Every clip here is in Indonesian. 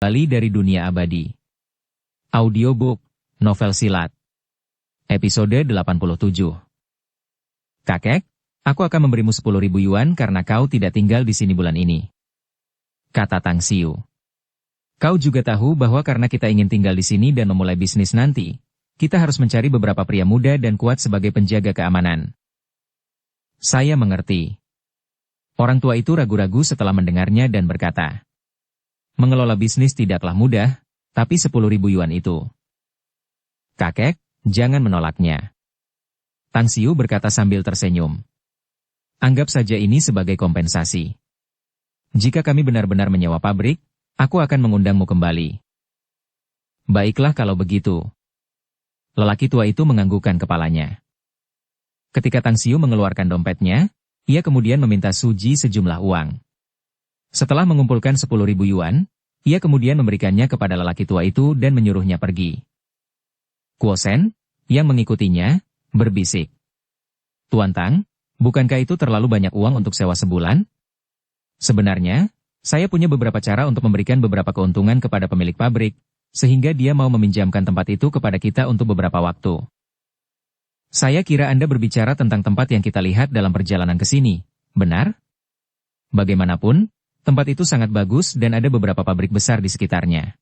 Kembali dari dunia abadi. Audiobook, novel silat. Episode 87. Kakek, aku akan memberimu 10.000 yuan karena kau tidak tinggal di sini bulan ini. Kata Tang Xiu. Kau juga tahu bahwa karena kita ingin tinggal di sini dan memulai bisnis nanti, kita harus mencari beberapa pria muda dan kuat sebagai penjaga keamanan. Saya mengerti. Orang tua itu ragu-ragu setelah mendengarnya dan berkata, mengelola bisnis tidaklah mudah, tapi 10.000 yuan itu. Kakek, jangan menolaknya. Tang Xiu berkata sambil tersenyum. Anggap saja ini sebagai kompensasi. Jika kami benar-benar menyewa pabrik, aku akan mengundangmu kembali. Baiklah kalau begitu. Lelaki tua itu menganggukkan kepalanya. Ketika Tang Xiu mengeluarkan dompetnya, ia kemudian meminta Su Ji sejumlah uang. Setelah mengumpulkan 10.000 yuan, ia kemudian memberikannya kepada lelaki tua itu dan menyuruhnya pergi. Kuo Sen, yang mengikutinya, berbisik. Tuan Tang, bukankah itu terlalu banyak uang untuk sewa sebulan? Sebenarnya, saya punya beberapa cara untuk memberikan beberapa keuntungan kepada pemilik pabrik, sehingga dia mau meminjamkan tempat itu kepada kita untuk beberapa waktu. Saya kira Anda berbicara tentang tempat yang kita lihat dalam perjalanan ke sini, benar? Bagaimanapun, tempat itu sangat bagus dan ada beberapa pabrik besar di sekitarnya.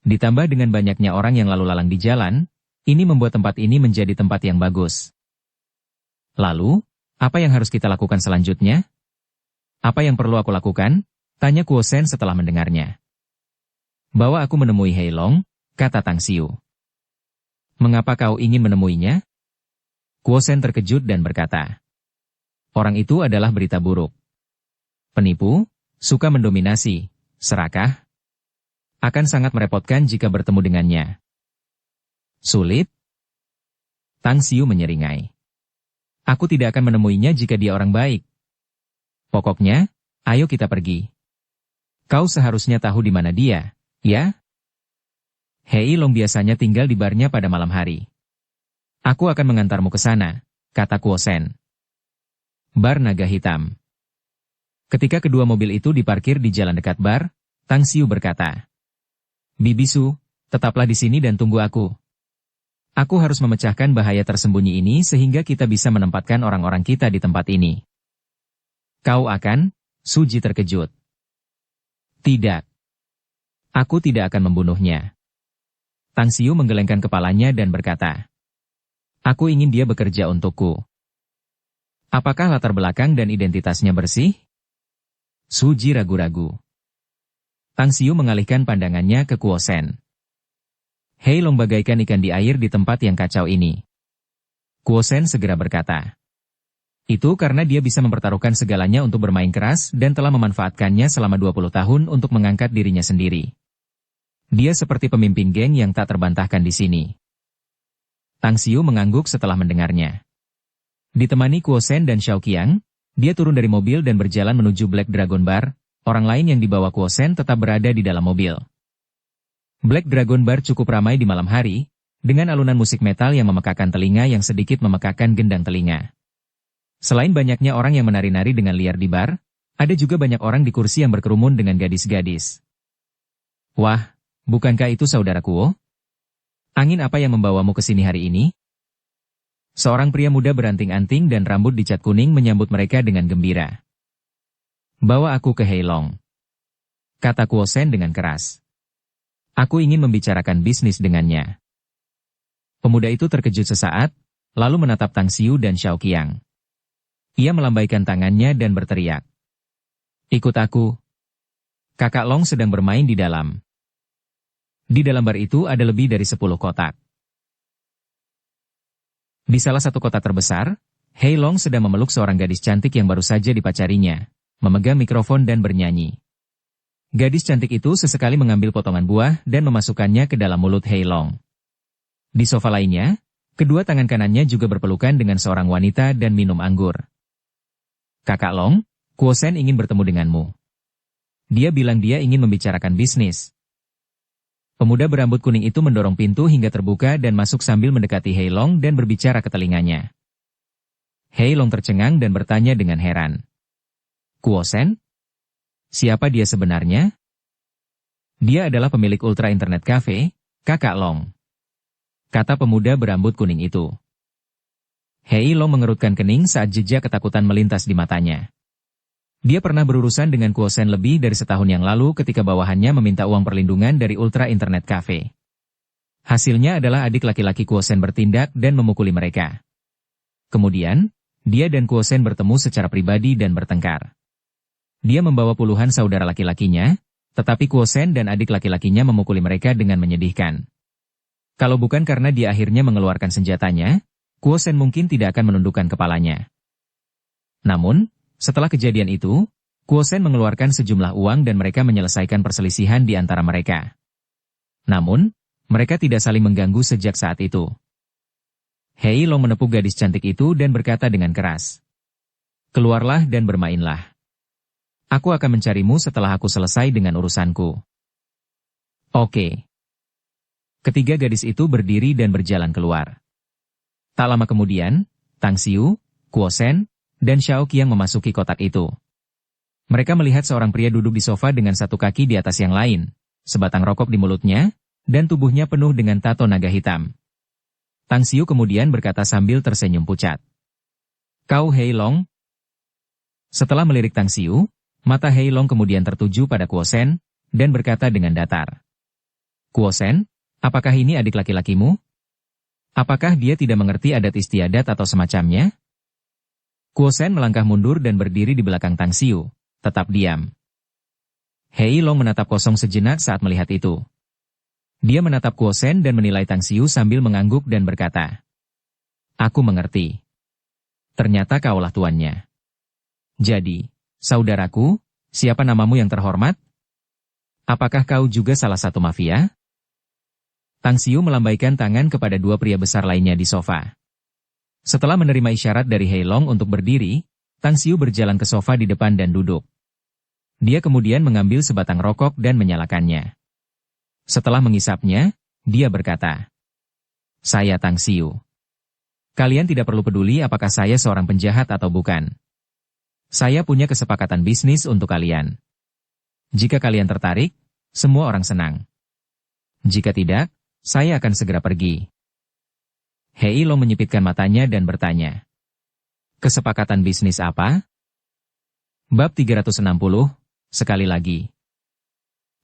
Ditambah dengan banyaknya orang yang lalu lalang di jalan, ini membuat tempat ini menjadi tempat yang bagus. Lalu, apa yang harus kita lakukan selanjutnya? Apa yang perlu aku lakukan? Tanya Kuo Sen setelah mendengarnya. Bawa aku menemui Hei Long, kata Tang Xiu. Mengapa kau ingin menemuinya? Kuo Sen terkejut dan berkata, orang itu adalah berita buruk. Penipu, suka mendominasi, serakah. Akan sangat merepotkan jika bertemu dengannya. Sulit? Tang Xiu menyeringai. Aku tidak akan menemuinya jika dia orang baik. Pokoknya, ayo kita pergi. Kau seharusnya tahu di mana dia, ya? Hei Long biasanya tinggal di barnya pada malam hari. Aku akan mengantarmu ke sana, kata Kuo Sen. Bar Naga Hitam. Ketika kedua mobil itu diparkir di jalan dekat bar, Tang Xiu berkata, Bibi Su, tetaplah di sini dan tunggu aku. Aku harus memecahkan bahaya tersembunyi ini sehingga kita bisa menempatkan orang-orang kita di tempat ini. Kau akan? Su Ji terkejut. Tidak. Aku tidak akan membunuhnya. Tang Xiu menggelengkan kepalanya dan berkata, aku ingin dia bekerja untukku. Apakah latar belakang dan identitasnya bersih? Su Ji ragu-ragu. Tang Xiu mengalihkan pandangannya ke Kuo Sen. Hei Long bagaikan ikan di air di tempat yang kacau ini. Kuo Sen segera berkata. Itu karena dia bisa mempertaruhkan segalanya untuk bermain keras dan telah memanfaatkannya selama 20 tahun untuk mengangkat dirinya sendiri. Dia seperti pemimpin geng yang tak terbantahkan di sini. Tang Xiu mengangguk setelah mendengarnya. Ditemani Kuo Sen dan Xiao Qiang, dia turun dari mobil dan berjalan menuju Black Dragon Bar. Orang lain yang dibawa Kuo Sen tetap berada di dalam mobil. Black Dragon Bar cukup ramai di malam hari, dengan alunan musik metal yang memekakan telinga yang sedikit memekakan gendang telinga. Selain banyaknya orang yang menari-nari dengan liar di bar, ada juga banyak orang di kursi yang berkerumun dengan gadis-gadis. Wah, bukankah itu saudara Kuo? Angin apa yang membawamu ke sini hari ini? Seorang pria muda beranting-anting dan rambut dicat kuning menyambut mereka dengan gembira. Bawa aku ke Hei Long, kata Kuo Sen dengan keras. Aku ingin membicarakan bisnis dengannya. Pemuda itu terkejut sesaat, lalu menatap Tang Xiu dan Xiao Qiang. Ia melambaikan tangannya dan berteriak. Ikut aku. Kakak Long sedang bermain di dalam. Di dalam bar itu ada lebih dari 10 kotak. Di salah satu kotak terbesar, Hei Long sedang memeluk seorang gadis cantik yang baru saja dipacarinya, memegang mikrofon dan bernyanyi. Gadis cantik itu sesekali mengambil potongan buah dan memasukkannya ke dalam mulut Hei Long. Di sofa lainnya, kedua tangan kanannya juga berpelukan dengan seorang wanita dan minum anggur. Kakak Long, Kuo Sen ingin bertemu denganmu. Dia bilang dia ingin membicarakan bisnis. Pemuda berambut kuning itu mendorong pintu hingga terbuka dan masuk sambil mendekati Hei Long dan berbicara ke telinganya. Hei Long tercengang dan bertanya dengan heran. Kuo Sen? Siapa dia sebenarnya? Dia adalah pemilik Ultra Internet Cafe, Kakak Long. Kata pemuda berambut kuning itu. Hei Long mengerutkan kening saat jejak ketakutan melintas di matanya. Dia pernah berurusan dengan Kuo Shen lebih dari setahun yang lalu ketika bawahannya meminta uang perlindungan dari Ultra Internet Cafe. Hasilnya adalah adik laki-laki Kuo Shen bertindak dan memukuli mereka. Kemudian, dia dan Kuo Shen bertemu secara pribadi dan bertengkar. Dia membawa puluhan saudara laki-lakinya, tetapi Kuo Shen dan adik laki-lakinya memukuli mereka dengan menyedihkan. Kalau bukan karena dia akhirnya mengeluarkan senjatanya, Kuo Shen mungkin tidak akan menundukkan kepalanya. Namun, setelah kejadian itu, Kuo Shen mengeluarkan sejumlah uang dan mereka menyelesaikan perselisihan di antara mereka. Namun, mereka tidak saling mengganggu sejak saat itu. Hei Long menepuk gadis cantik itu dan berkata dengan keras. Keluarlah dan bermainlah. Aku akan mencarimu setelah aku selesai dengan urusanku. Oke. Ketiga gadis itu berdiri dan berjalan keluar. Tak lama kemudian, Tang Xiu, Kuo Shen, dan Xiao Qiang memasuki kotak itu. Mereka melihat seorang pria duduk di sofa dengan satu kaki di atas yang lain, sebatang rokok di mulutnya, dan tubuhnya penuh dengan tato naga hitam. Tang Xiu kemudian berkata sambil tersenyum pucat. Kau Hei Long? Setelah melirik Tang Xiu, mata Hei Long kemudian tertuju pada Kuo Shen, dan berkata dengan datar. Kuo Shen, apakah ini adik laki-lakimu? Apakah dia tidak mengerti adat istiadat atau semacamnya? Kuo Shen melangkah mundur dan berdiri di belakang Tang Xiu, tetap diam. Hei Long menatap kosong sejenak saat melihat itu. Dia menatap Kuo Shen dan menilai Tang Xiu sambil mengangguk dan berkata, Aku mengerti. Ternyata kaulah tuannya. Jadi, saudaraku, siapa namamu yang terhormat? Apakah kau juga salah satu mafia? Tang Xiu melambaikan tangan kepada dua pria besar lainnya di sofa. Setelah menerima isyarat dari Hei Long untuk berdiri, Tang Xiu berjalan ke sofa di depan dan duduk. Dia kemudian mengambil sebatang rokok dan menyalakannya. Setelah mengisapnya, dia berkata, Saya Tang Xiu. Kalian tidak perlu peduli apakah saya seorang penjahat atau bukan. Saya punya kesepakatan bisnis untuk kalian. Jika kalian tertarik, semua orang senang. Jika tidak, saya akan segera pergi. Hei Long menyipitkan matanya dan bertanya. Kesepakatan bisnis apa? Bab 360, sekali lagi.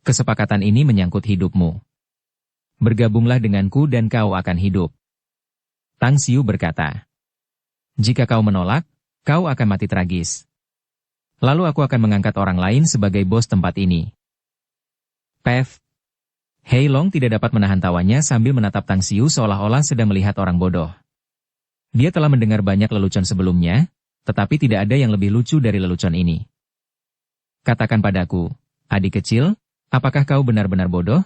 Kesepakatan ini menyangkut hidupmu. Bergabunglah denganku dan kau akan hidup. Tang Xiu berkata. Jika kau menolak, kau akan mati tragis. Lalu aku akan mengangkat orang lain sebagai bos tempat ini. Pef. Hei Long tidak dapat menahan tawanya sambil menatap Tang Xiu seolah-olah sedang melihat orang bodoh. Dia telah mendengar banyak lelucon sebelumnya, tetapi tidak ada yang lebih lucu dari lelucon ini. Katakan padaku, adik kecil, apakah kau benar-benar bodoh?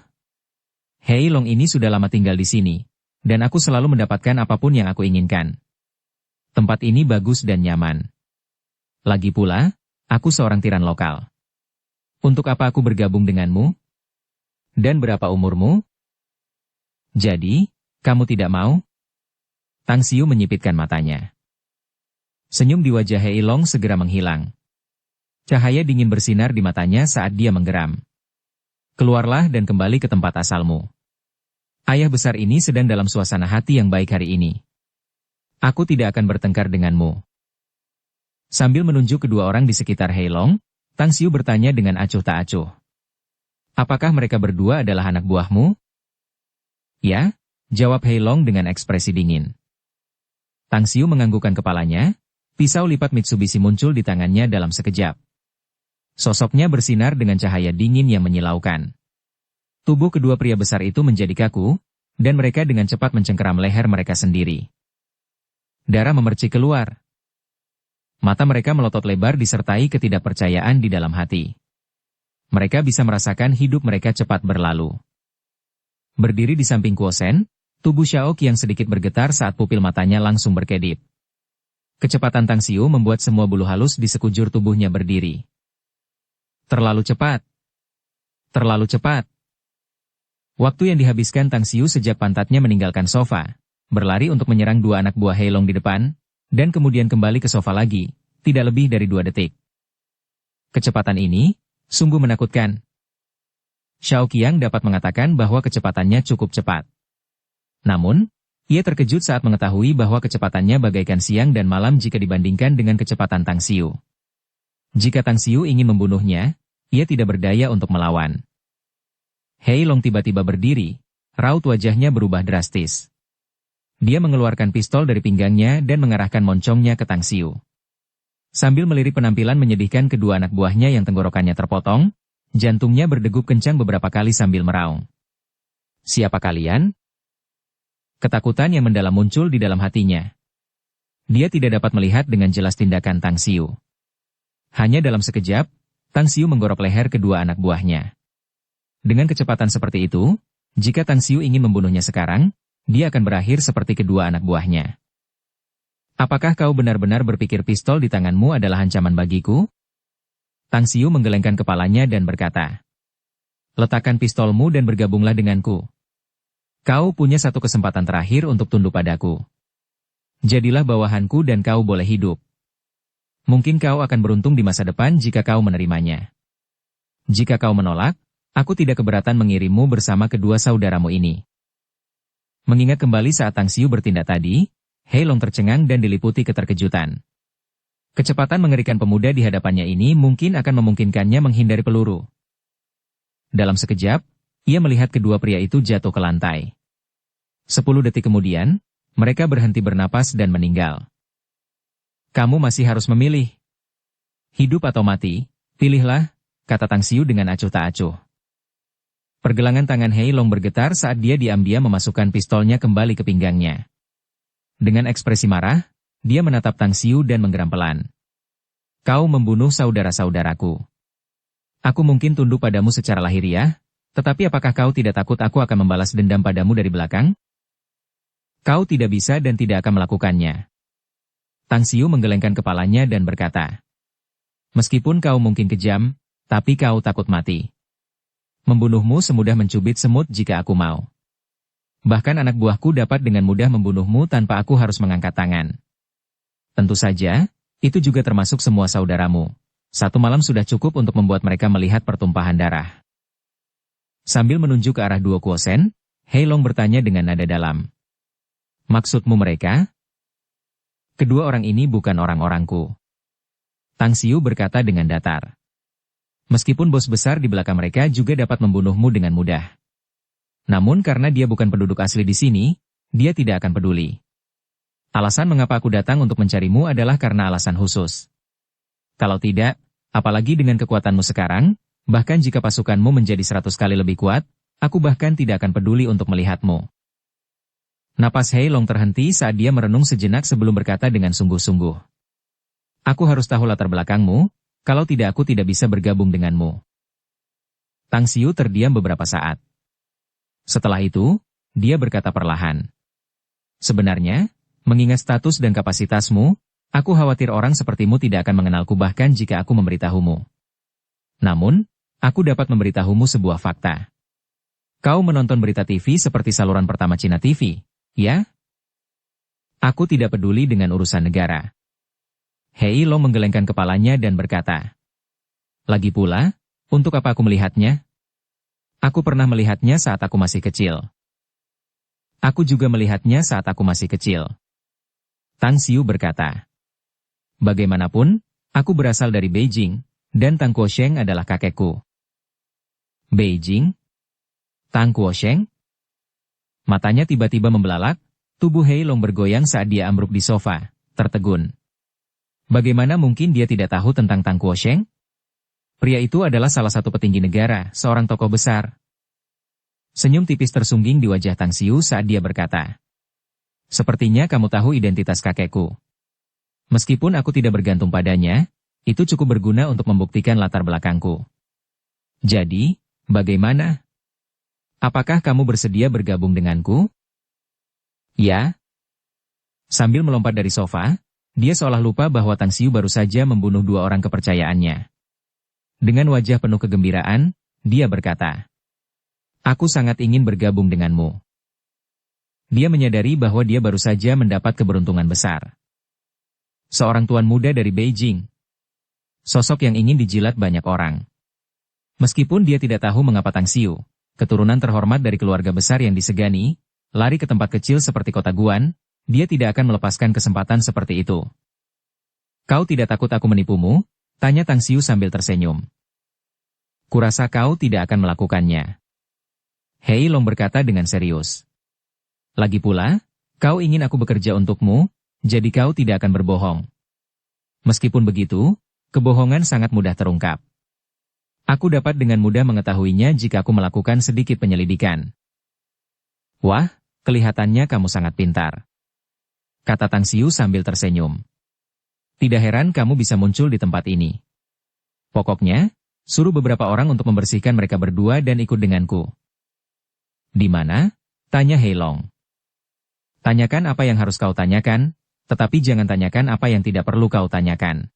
Hei Long ini sudah lama tinggal di sini, dan aku selalu mendapatkan apapun yang aku inginkan. Tempat ini bagus dan nyaman. Lagi pula, aku seorang tiran lokal. Untuk apa aku bergabung denganmu? Dan berapa umurmu? Jadi, kamu tidak mau? Tang Xiu menyipitkan matanya. Senyum di wajah Hei Long segera menghilang. Cahaya dingin bersinar di matanya saat dia menggeram. Keluarlah dan kembali ke tempat asalmu. Ayah besar ini sedang dalam suasana hati yang baik hari ini. Aku tidak akan bertengkar denganmu. Sambil menunjuk kedua orang di sekitar Hei Long, Tang Xiu bertanya dengan acuh tak acuh. Apakah mereka berdua adalah anak buahmu? Ya, jawab Hei Long dengan ekspresi dingin. Tang Xiu menganggukkan kepalanya, pisau lipat Mitsubishi muncul di tangannya dalam sekejap. Sosoknya bersinar dengan cahaya dingin yang menyilaukan. Tubuh kedua pria besar itu menjadi kaku, dan mereka dengan cepat mencengkeram leher mereka sendiri. Darah memercik keluar. Mata mereka melotot lebar disertai ketidakpercayaan di dalam hati. Mereka bisa merasakan hidup mereka cepat berlalu. Berdiri di samping Kuo Shen, tubuh Xiao Qiang sedikit bergetar saat pupil matanya langsung berkedip. Kecepatan Tang Xiu membuat semua bulu halus di sekujur tubuhnya berdiri. Terlalu cepat. Terlalu cepat. Waktu yang dihabiskan Tang Xiu sejak pantatnya meninggalkan sofa, berlari untuk menyerang dua anak buah Hei Long di depan, dan kemudian kembali ke sofa lagi, tidak lebih dari 2 detik. Kecepatan ini sungguh menakutkan. Xiao Qiang dapat mengatakan bahwa kecepatannya cukup cepat. Namun, ia terkejut saat mengetahui bahwa kecepatannya bagaikan siang dan malam jika dibandingkan dengan kecepatan Tang Xiu. Jika Tang Xiu ingin membunuhnya, ia tidak berdaya untuk melawan. Hei Long tiba-tiba berdiri, raut wajahnya berubah drastis. Dia mengeluarkan pistol dari pinggangnya dan mengarahkan moncongnya ke Tang Xiu. Sambil melirik penampilan menyedihkan kedua anak buahnya yang tenggorokannya terpotong, jantungnya berdegup kencang beberapa kali sambil meraung. Siapa kalian? Ketakutan yang mendalam muncul di dalam hatinya. Dia tidak dapat melihat dengan jelas tindakan Tang Xiu. Hanya dalam sekejap, Tang Xiu menggorok leher kedua anak buahnya. Dengan kecepatan seperti itu, jika Tang Xiu ingin membunuhnya sekarang, dia akan berakhir seperti kedua anak buahnya. Apakah kau benar-benar berpikir pistol di tanganmu adalah ancaman bagiku? Tang Xiu menggelengkan kepalanya dan berkata, letakkan pistolmu dan bergabunglah denganku. Kau punya satu kesempatan terakhir untuk tunduk padaku. Jadilah bawahanku dan kau boleh hidup. Mungkin kau akan beruntung di masa depan jika kau menerimanya. Jika kau menolak, aku tidak keberatan mengirimmu bersama kedua saudaramu ini. Mengingat kembali saat Tang Xiu bertindak tadi, Hei Long tercengang dan diliputi keterkejutan. Kecepatan mengerikan pemuda di hadapannya ini mungkin akan memungkinkannya menghindari peluru. Dalam sekejap, ia melihat kedua pria itu jatuh ke lantai. 10 detik kemudian, mereka berhenti bernapas dan meninggal. Kamu masih harus memilih. Hidup atau mati, pilihlah, kata Tang Xiu dengan acuh tak acuh. Pergelangan tangan Hei Long bergetar saat dia diam-diam memasukkan pistolnya kembali ke pinggangnya. Dengan ekspresi marah, dia menatap Tang Xiu dan menggeram pelan. Kau membunuh saudara-saudaraku. Aku mungkin tunduk padamu secara lahiriah, tetapi apakah kau tidak takut aku akan membalas dendam padamu dari belakang? Kau tidak bisa dan tidak akan melakukannya. Tang Xiu menggelengkan kepalanya dan berkata, meskipun kau mungkin kejam, tapi kau takut mati. Membunuhmu semudah mencubit semut jika aku mau. Bahkan anak buahku dapat dengan mudah membunuhmu tanpa aku harus mengangkat tangan. Tentu saja, itu juga termasuk semua saudaramu. Satu malam sudah cukup untuk membuat mereka melihat pertumpahan darah. Sambil menunjuk ke arah Duo Kuosen, Hei Long bertanya dengan nada dalam. Maksudmu mereka? Kedua orang ini bukan orang-orangku. Tang Xiu berkata dengan datar. Meskipun bos besar di belakang mereka juga dapat membunuhmu dengan mudah. Namun karena dia bukan penduduk asli di sini, dia tidak akan peduli. Alasan mengapa aku datang untuk mencarimu adalah karena alasan khusus. Kalau tidak, apalagi dengan kekuatanmu sekarang, bahkan jika pasukanmu menjadi 100 kali lebih kuat, aku bahkan tidak akan peduli untuk melihatmu. Napas Hei Long terhenti saat dia merenung sejenak sebelum berkata dengan sungguh-sungguh. Aku harus tahu latar belakangmu, kalau tidak aku tidak bisa bergabung denganmu. Tang Xiu terdiam beberapa saat. Setelah itu, dia berkata perlahan. Sebenarnya, mengingat status dan kapasitasmu, aku khawatir orang sepertimu tidak akan mengenalku bahkan jika aku memberitahumu. Namun, aku dapat memberitahumu sebuah fakta. Kau menonton berita TV seperti saluran pertama Cina TV, ya? Aku tidak peduli dengan urusan negara. Hei Long menggelengkan kepalanya dan berkata. Lagi pula, untuk apa aku melihatnya? Aku pernah melihatnya saat aku masih kecil. Aku juga melihatnya saat aku masih kecil. Tang Xiu berkata. Bagaimanapun, aku berasal dari Beijing, dan Tang Kuosheng adalah kakekku. Beijing? Tang Kuosheng? Matanya tiba-tiba membelalak, tubuh Hei Long bergoyang saat dia ambruk di sofa, tertegun. Bagaimana mungkin dia tidak tahu tentang Tang Kuosheng? Pria itu adalah salah satu petinggi negara, seorang tokoh besar. Senyum tipis tersungging di wajah Tang Xiu saat dia berkata. Sepertinya kamu tahu identitas kakekku. Meskipun aku tidak bergantung padanya, itu cukup berguna untuk membuktikan latar belakangku. Jadi, bagaimana? Apakah kamu bersedia bergabung denganku? Ya. Sambil melompat dari sofa, dia seolah lupa bahwa Tang Xiu baru saja membunuh 2 orang kepercayaannya. Dengan wajah penuh kegembiraan, dia berkata, aku sangat ingin bergabung denganmu. Dia menyadari bahwa dia baru saja mendapat keberuntungan besar. Seorang tuan muda dari Beijing. Sosok yang ingin dijilat banyak orang. Meskipun dia tidak tahu mengapa Tang Xiu, keturunan terhormat dari keluarga besar yang disegani, lari ke tempat kecil seperti kota Guan, dia tidak akan melepaskan kesempatan seperti itu. Kau tidak takut aku menipumu? Tanya Tang Xiu sambil tersenyum. Kurasa kau tidak akan melakukannya. Hei Long berkata dengan serius. Lagi pula, kau ingin aku bekerja untukmu, jadi kau tidak akan berbohong. Meskipun begitu, kebohongan sangat mudah terungkap. Aku dapat dengan mudah mengetahuinya jika aku melakukan sedikit penyelidikan. Wah, kelihatannya kamu sangat pintar, kata Tang Xiu sambil tersenyum. Tidak heran kamu bisa muncul di tempat ini. Pokoknya, suruh beberapa orang untuk membersihkan mereka berdua dan ikut denganku. Di mana? Tanya Hei Long. Tanyakan apa yang harus kau tanyakan, tetapi jangan tanyakan apa yang tidak perlu kau tanyakan.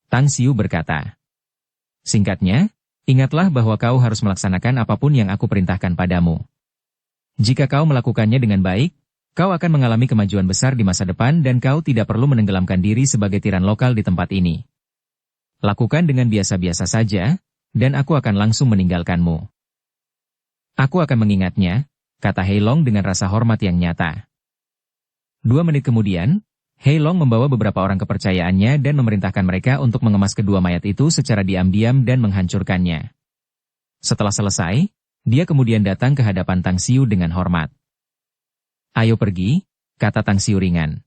Tang Xiu berkata. Singkatnya, ingatlah bahwa kau harus melaksanakan apapun yang aku perintahkan padamu. Jika kau melakukannya dengan baik, kau akan mengalami kemajuan besar di masa depan dan kau tidak perlu menenggelamkan diri sebagai tiran lokal di tempat ini. Lakukan dengan biasa-biasa saja, dan aku akan langsung meninggalkanmu. Aku akan mengingatnya, kata Hei Long dengan rasa hormat yang nyata. 2 menit kemudian, Hei Long membawa beberapa orang kepercayaannya dan memerintahkan mereka untuk mengemas kedua mayat itu secara diam-diam dan menghancurkannya. Setelah selesai, dia kemudian datang ke hadapan Tang Xiu dengan hormat. Ayo pergi, kata Tang Xiu ringan.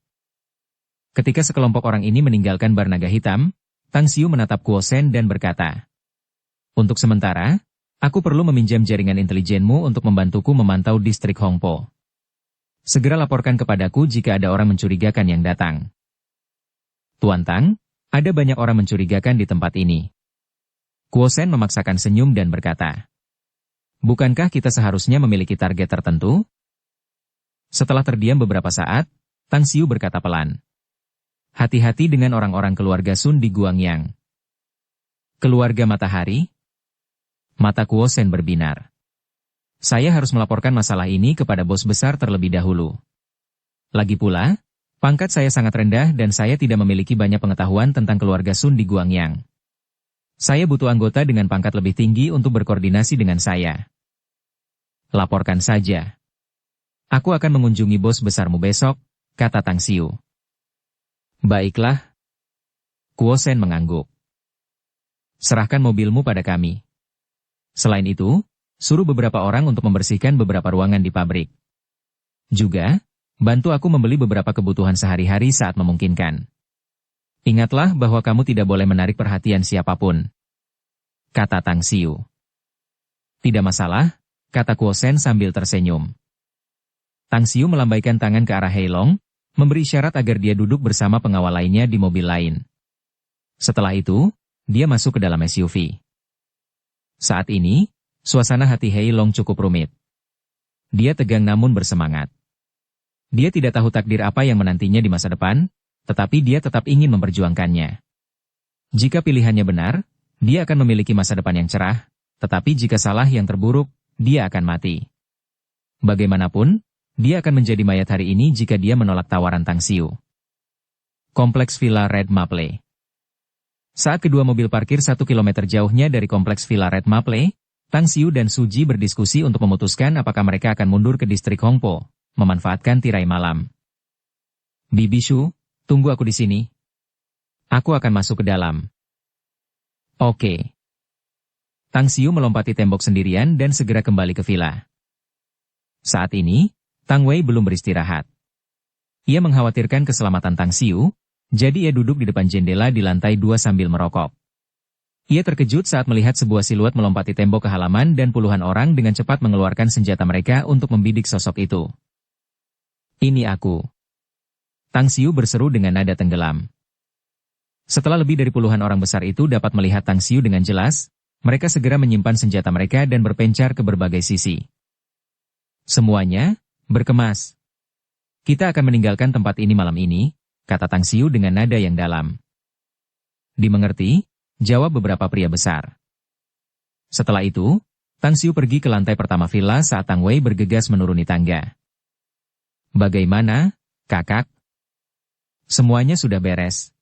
Ketika sekelompok orang ini meninggalkan bar naga hitam, Tang Xiu menatap Kuo Shen dan berkata, untuk sementara, aku perlu meminjam jaringan intelijenmu untuk membantuku memantau distrik Hongpo. Segera laporkan kepadaku jika ada orang mencurigakan yang datang. Tuan Tang, ada banyak orang mencurigakan di tempat ini. Kuo Shen memaksakan senyum dan berkata, bukankah kita seharusnya memiliki target tertentu? Setelah terdiam beberapa saat, Tang Xiu berkata pelan. Hati-hati dengan orang-orang keluarga Sun di Guangyang. Keluarga Matahari? Mata Kuo Shen berbinar. Saya harus melaporkan masalah ini kepada bos besar terlebih dahulu. Lagi pula, pangkat saya sangat rendah dan saya tidak memiliki banyak pengetahuan tentang keluarga Sun di Guangyang. Saya butuh anggota dengan pangkat lebih tinggi untuk berkoordinasi dengan saya. Laporkan saja. Aku akan mengunjungi bos besarmu besok, kata Tang Xiu. Baiklah. Kuo Shen mengangguk. Serahkan mobilmu pada kami. Selain itu, suruh beberapa orang untuk membersihkan beberapa ruangan di pabrik. Juga, bantu aku membeli beberapa kebutuhan sehari-hari saat memungkinkan. Ingatlah bahwa kamu tidak boleh menarik perhatian siapapun, kata Tang Xiu. Tidak masalah, kata Kuo Shen sambil tersenyum. Tang Xiu melambaikan tangan ke arah Hei Long, memberi isyarat agar dia duduk bersama pengawal lainnya di mobil lain. Setelah itu, dia masuk ke dalam SUV. Saat ini, suasana hati Hei Long cukup rumit. Dia tegang namun bersemangat. Dia tidak tahu takdir apa yang menantinya di masa depan, tetapi dia tetap ingin memperjuangkannya. Jika pilihannya benar, dia akan memiliki masa depan yang cerah, tetapi jika salah yang terburuk, dia akan mati. Bagaimanapun, dia akan menjadi mayat hari ini jika dia menolak tawaran Tang Xiu. Kompleks Villa Red Maple. Saat kedua mobil parkir 1 kilometer jauhnya dari kompleks Villa Red Maple, Tang Xiu dan Su Ji berdiskusi untuk memutuskan apakah mereka akan mundur ke distrik Hongpo, memanfaatkan tirai malam. Bibi Shu, tunggu aku di sini. Aku akan masuk ke dalam. Oke. Tang Xiu melompati tembok sendirian dan segera kembali ke villa. Saat ini, Tang Wei belum beristirahat. Ia mengkhawatirkan keselamatan Tang Xiu, jadi ia duduk di depan jendela di lantai 2 sambil merokok. Ia terkejut saat melihat sebuah siluet melompati tembok ke halaman dan puluhan orang dengan cepat mengeluarkan senjata mereka untuk membidik sosok itu. Ini aku. Tang Xiu berseru dengan nada tenggelam. Setelah lebih dari puluhan orang besar itu dapat melihat Tang Xiu dengan jelas, mereka segera menyimpan senjata mereka dan berpencar ke berbagai sisi. Semuanya, berkemas. Kita akan meninggalkan tempat ini malam ini, kata Tang Xiu dengan nada yang dalam. Dimengerti, jawab beberapa pria besar. Setelah itu, Tang Xiu pergi ke lantai pertama villa saat Tang Wei bergegas menuruni tangga. Bagaimana, kakak? Semuanya sudah beres.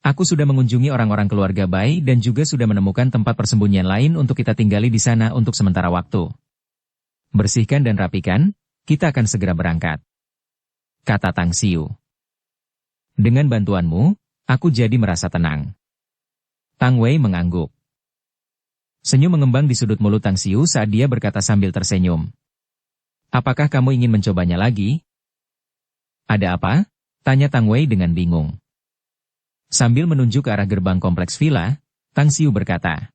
Aku sudah mengunjungi orang-orang keluarga Bai dan juga sudah menemukan tempat persembunyian lain untuk kita tinggali di sana untuk sementara waktu. Bersihkan dan rapikan, kita akan segera berangkat, kata Tang Xiu. Dengan bantuanmu, aku jadi merasa tenang. Tang Wei mengangguk. Senyum mengembang di sudut mulut Tang Xiu saat dia berkata sambil tersenyum. Apakah kamu ingin mencobanya lagi? Ada apa? Tanya Tang Wei dengan bingung. Sambil menunjuk ke arah gerbang kompleks villa, Tang Xiu berkata,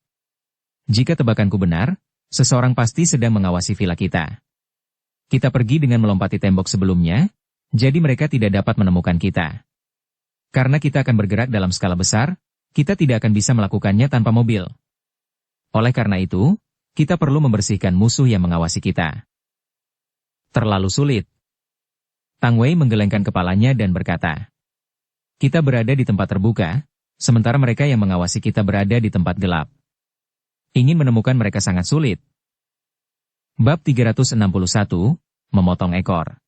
jika tebakanku benar, seseorang pasti sedang mengawasi villa kita. Kita pergi dengan melompati tembok sebelumnya, jadi mereka tidak dapat menemukan kita. Karena kita akan bergerak dalam skala besar, kita tidak akan bisa melakukannya tanpa mobil. Oleh karena itu, kita perlu membersihkan musuh yang mengawasi kita. Terlalu sulit. Tang Wei menggelengkan kepalanya dan berkata, kita berada di tempat terbuka, sementara mereka yang mengawasi kita berada di tempat gelap. Ingin menemukan mereka sangat sulit. Bab 361, memotong ekor.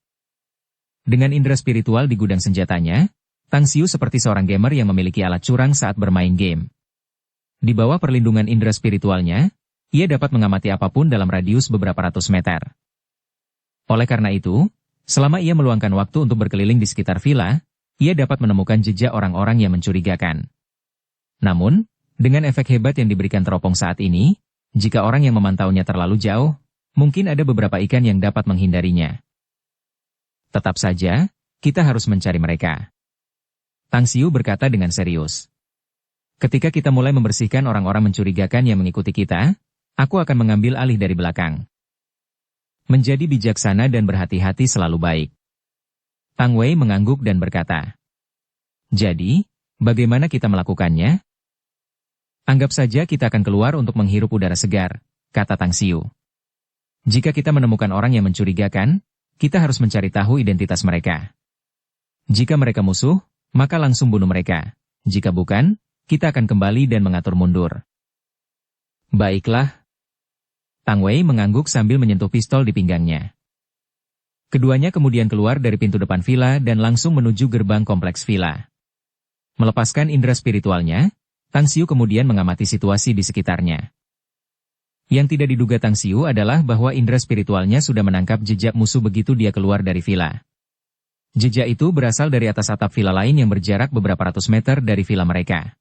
Dengan indera spiritual di gudang senjatanya, Tang Xiu seperti seorang gamer yang memiliki alat curang saat bermain game. Di bawah perlindungan indera spiritualnya, ia dapat mengamati apapun dalam radius beberapa ratus meter. Oleh karena itu, selama ia meluangkan waktu untuk berkeliling di sekitar villa, ia dapat menemukan jejak orang-orang yang mencurigakan. Namun, dengan efek hebat yang diberikan teropong saat ini, jika orang yang memantaunya terlalu jauh, mungkin ada beberapa ikan yang dapat menghindarinya. Tetap saja, kita harus mencari mereka. Tang Xiu berkata dengan serius. Ketika kita mulai membersihkan orang-orang mencurigakan yang mengikuti kita, aku akan mengambil alih dari belakang. Menjadi bijaksana dan berhati-hati selalu baik. Tang Wei mengangguk dan berkata, jadi, bagaimana kita melakukannya? Anggap saja kita akan keluar untuk menghirup udara segar, kata Tang Xiu. Jika kita menemukan orang yang mencurigakan, kita harus mencari tahu identitas mereka. Jika mereka musuh, maka langsung bunuh mereka. Jika bukan, kita akan kembali dan mengatur mundur. Baiklah. Tang Wei mengangguk sambil menyentuh pistol di pinggangnya. Keduanya kemudian keluar dari pintu depan villa dan langsung menuju gerbang kompleks villa. Melepaskan indera spiritualnya, Tang Xiu kemudian mengamati situasi di sekitarnya. Yang tidak diduga Tang Xiu adalah bahwa indera spiritualnya sudah menangkap jejak musuh begitu dia keluar dari villa. Jejak itu berasal dari atas atap villa lain yang berjarak beberapa ratus meter dari villa mereka.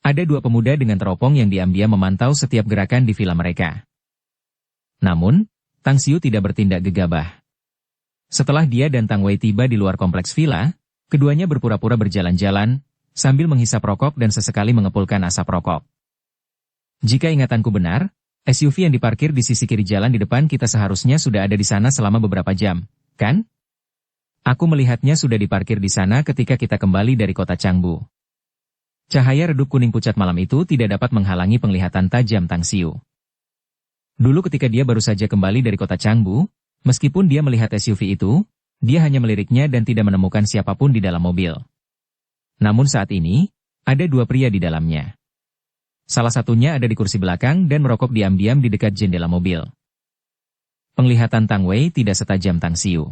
Ada dua pemuda dengan teropong yang diam-diam memantau setiap gerakan di villa mereka. Namun, Tang Xiu tidak bertindak gegabah. Setelah dia dan Tang Wei tiba di luar kompleks villa, keduanya berpura-pura berjalan-jalan, sambil menghisap rokok dan sesekali mengepulkan asap rokok. Jika ingatanku benar, SUV yang diparkir di sisi kiri jalan di depan kita seharusnya sudah ada di sana selama beberapa jam, kan? Aku melihatnya sudah diparkir di sana ketika kita kembali dari kota Changbu. Cahaya redup kuning pucat malam itu tidak dapat menghalangi penglihatan tajam Tang Xiu. Dulu ketika dia baru saja kembali dari kota Changbu, meskipun dia melihat SUV itu, dia hanya meliriknya dan tidak menemukan siapapun di dalam mobil. Namun saat ini, ada dua pria di dalamnya. Salah satunya ada di kursi belakang dan merokok diam-diam di dekat jendela mobil. Penglihatan Tang Wei tidak setajam Tang Xiu.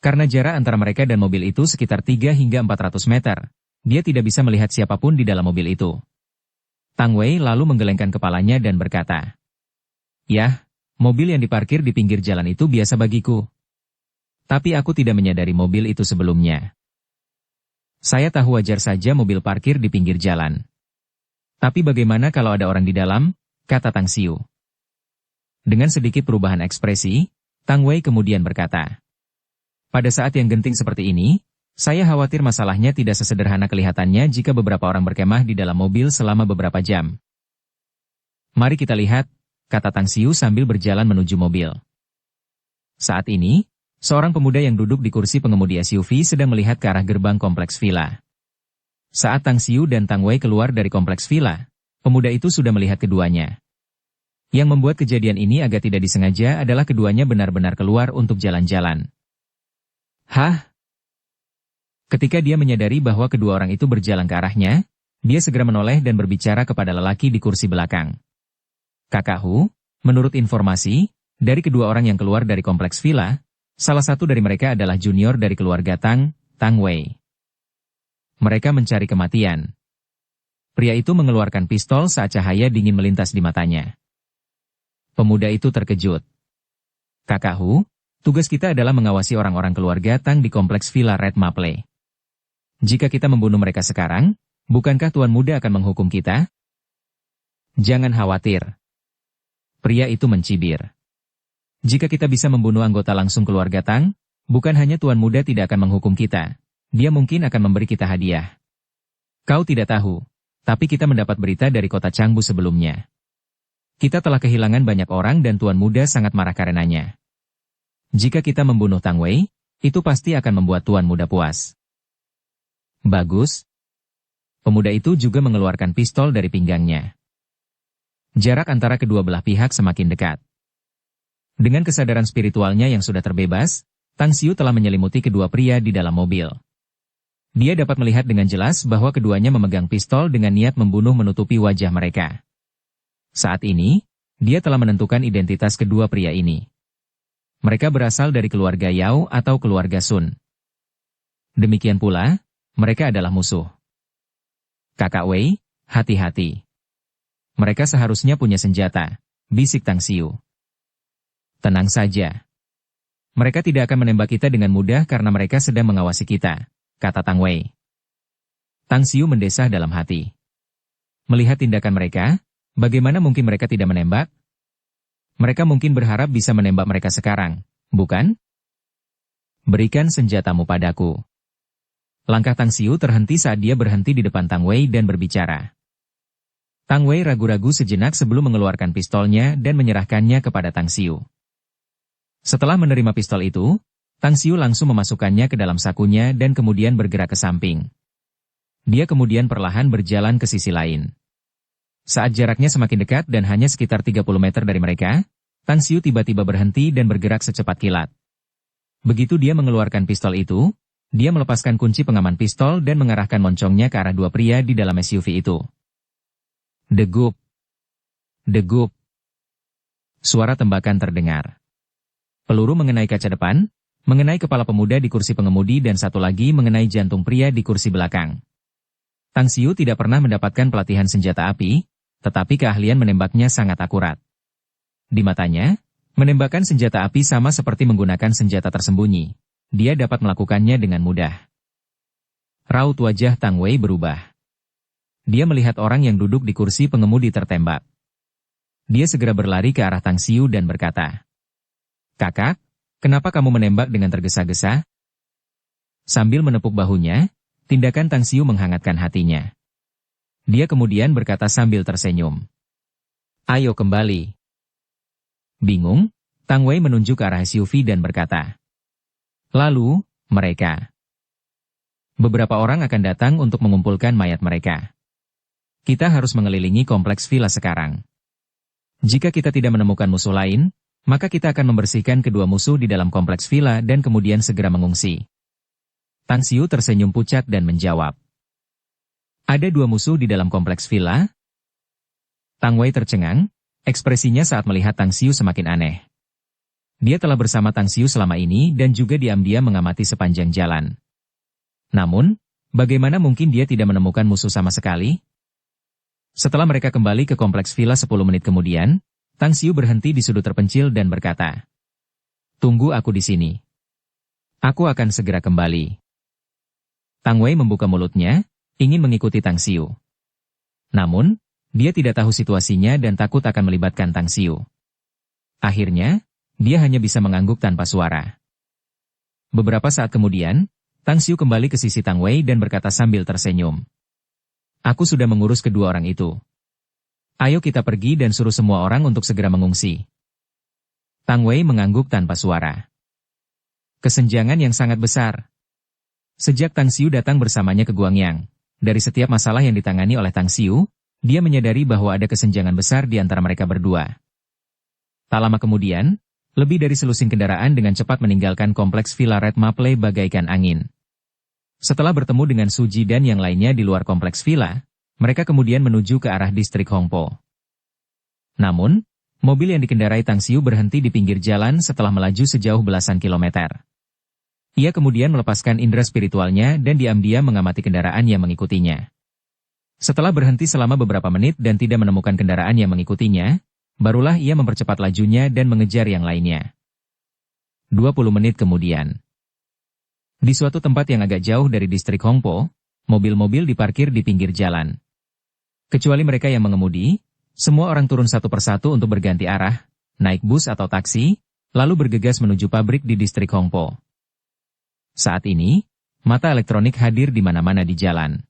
Karena jarak antara mereka dan mobil itu sekitar 3 hingga 400 meter, dia tidak bisa melihat siapapun di dalam mobil itu. Tang Wei lalu menggelengkan kepalanya dan berkata, "Yah, mobil yang diparkir di pinggir jalan itu biasa bagiku. Tapi aku tidak menyadari mobil itu sebelumnya. Saya tahu wajar saja mobil parkir di pinggir jalan. Tapi bagaimana kalau ada orang di dalam?" kata Tang Xiu. Dengan sedikit perubahan ekspresi, Tang Wei kemudian berkata, "Pada saat yang genting seperti ini, saya khawatir masalahnya tidak sesederhana kelihatannya jika beberapa orang berkemah di dalam mobil selama beberapa jam. Mari kita lihat," kata Tang Xiu sambil berjalan menuju mobil. Saat ini, seorang pemuda yang duduk di kursi pengemudi SUV sedang melihat ke arah gerbang kompleks villa. Saat Tang Xiu dan Tang Wei keluar dari kompleks villa, pemuda itu sudah melihat keduanya. Yang membuat kejadian ini agak tidak disengaja adalah keduanya benar-benar keluar untuk jalan-jalan. Hah? Ketika dia menyadari bahwa kedua orang itu berjalan ke arahnya, dia segera menoleh dan berbicara kepada lelaki di kursi belakang. "Kakakku, menurut informasi, dari kedua orang yang keluar dari kompleks villa, salah satu dari mereka adalah junior dari keluarga Tang Wei." Mereka mencari kematian. Pria itu mengeluarkan pistol saat cahaya dingin melintas di matanya. Pemuda itu terkejut. Kakak Hu, tugas kita adalah mengawasi orang-orang keluarga Tang di kompleks Villa Red Maple. Jika kita membunuh mereka sekarang, bukankah Tuan Muda akan menghukum kita? Jangan khawatir. Pria itu mencibir. Jika kita bisa membunuh anggota langsung keluarga Tang, bukan hanya Tuan Muda tidak akan menghukum kita, dia mungkin akan memberi kita hadiah. Kau tidak tahu, tapi kita mendapat berita dari kota Changbu sebelumnya. Kita telah kehilangan banyak orang dan Tuan Muda sangat marah karenanya. Jika kita membunuh Tang Wei, itu pasti akan membuat Tuan Muda puas. Bagus. Pemuda itu juga mengeluarkan pistol dari pinggangnya. Jarak antara kedua belah pihak semakin dekat. Dengan kesadaran spiritualnya yang sudah terbebas, Tang Xiu telah menyelimuti kedua pria di dalam mobil. Dia dapat melihat dengan jelas bahwa keduanya memegang pistol dengan niat membunuh menutupi wajah mereka. Saat ini, dia telah menentukan identitas kedua pria ini. Mereka berasal dari keluarga Yao atau keluarga Sun. Demikian pula, mereka adalah musuh. Kakak Wei, hati-hati. Mereka seharusnya punya senjata, bisik Tang Xiu. Tenang saja. Mereka tidak akan menembak kita dengan mudah karena mereka sedang mengawasi kita, kata Tang Wei. Tang Xiu mendesah dalam hati. Melihat tindakan mereka, bagaimana mungkin mereka tidak menembak? Mereka mungkin berharap bisa menembak mereka sekarang, bukan? Berikan senjatamu padaku. Langkah Tang Xiu terhenti saat dia berhenti di depan Tang Wei dan berbicara. Tang Wei ragu-ragu sejenak sebelum mengeluarkan pistolnya dan menyerahkannya kepada Tang Xiu. Setelah menerima pistol itu, Tang Xiu langsung memasukkannya ke dalam sakunya dan kemudian bergerak ke samping. Dia kemudian perlahan berjalan ke sisi lain. Saat jaraknya semakin dekat dan hanya sekitar 30 meter dari mereka, Tang Xiu tiba-tiba berhenti dan bergerak secepat kilat. Begitu dia mengeluarkan pistol itu, dia melepaskan kunci pengaman pistol dan mengarahkan moncongnya ke arah dua pria di dalam SUV itu. Degup. Degup. Suara tembakan terdengar. Peluru mengenai kaca depan, mengenai kepala pemuda di kursi pengemudi dan satu lagi mengenai jantung pria di kursi belakang. Tang Xiu tidak pernah mendapatkan pelatihan senjata api, tetapi keahlian menembaknya sangat akurat. Di matanya, menembakkan senjata api sama seperti menggunakan senjata tersembunyi. Dia dapat melakukannya dengan mudah. Raut wajah Tang Wei berubah. Dia melihat orang yang duduk di kursi pengemudi tertembak. Dia segera berlari ke arah Tang Xiu dan berkata, "Kakak, kenapa kamu menembak dengan tergesa-gesa?" Sambil menepuk bahunya, tindakan Tang Xiu menghangatkan hatinya. Dia kemudian berkata sambil tersenyum, "Ayo kembali." Bingung, Tang Wei menunjuk ke arah SUV dan berkata, "Lalu, mereka." Beberapa orang akan datang untuk mengumpulkan mayat mereka. Kita harus mengelilingi kompleks villa sekarang. Jika kita tidak menemukan musuh lain, maka kita akan membersihkan kedua musuh di dalam kompleks villa dan kemudian segera mengungsi. Tang Xiu tersenyum pucat dan menjawab, "Ada dua musuh di dalam kompleks villa?" Tang Wei tercengang, ekspresinya saat melihat Tang Xiu semakin aneh. Dia telah bersama Tang Xiu selama ini dan juga diam-diam mengamati sepanjang jalan. Namun, bagaimana mungkin dia tidak menemukan musuh sama sekali? Setelah mereka kembali ke kompleks villa 10 menit kemudian, Tang Xiu berhenti di sudut terpencil dan berkata, "Tunggu aku di sini. Aku akan segera kembali." Tang Wei membuka mulutnya, ingin mengikuti Tang Xiu. Namun, dia tidak tahu situasinya dan takut akan melibatkan Tang Xiu. Akhirnya, dia hanya bisa mengangguk tanpa suara. Beberapa saat kemudian, Tang Xiu kembali ke sisi Tang Wei dan berkata sambil tersenyum, "Aku sudah mengurus kedua orang itu. Ayo kita pergi dan suruh semua orang untuk segera mengungsi." Tang Wei mengangguk tanpa suara. Kesenjangan yang sangat besar. Sejak Tang Xiu datang bersamanya ke Guangyang, dari setiap masalah yang ditangani oleh Tang Xiu, dia menyadari bahwa ada kesenjangan besar di antara mereka berdua. Tak lama kemudian, lebih dari selusin kendaraan dengan cepat meninggalkan kompleks Villa Red Maple bagaikan angin. Setelah bertemu dengan Suji dan yang lainnya di luar kompleks villa, mereka kemudian menuju ke arah distrik Hongpo. Namun, mobil yang dikendarai Tang Xiu berhenti di pinggir jalan setelah melaju sejauh belasan kilometer. Ia kemudian melepaskan indera spiritualnya dan diam-diam mengamati kendaraan yang mengikutinya. Setelah berhenti selama beberapa menit dan tidak menemukan kendaraan yang mengikutinya, barulah ia mempercepat lajunya dan mengejar yang lainnya. 20 menit kemudian. Di suatu tempat yang agak jauh dari distrik Hongpo, mobil-mobil diparkir di pinggir jalan. Kecuali mereka yang mengemudi, semua orang turun satu persatu untuk berganti arah, naik bus atau taksi, lalu bergegas menuju pabrik di distrik Hongpo. Saat ini, mata elektronik hadir di mana-mana di jalan.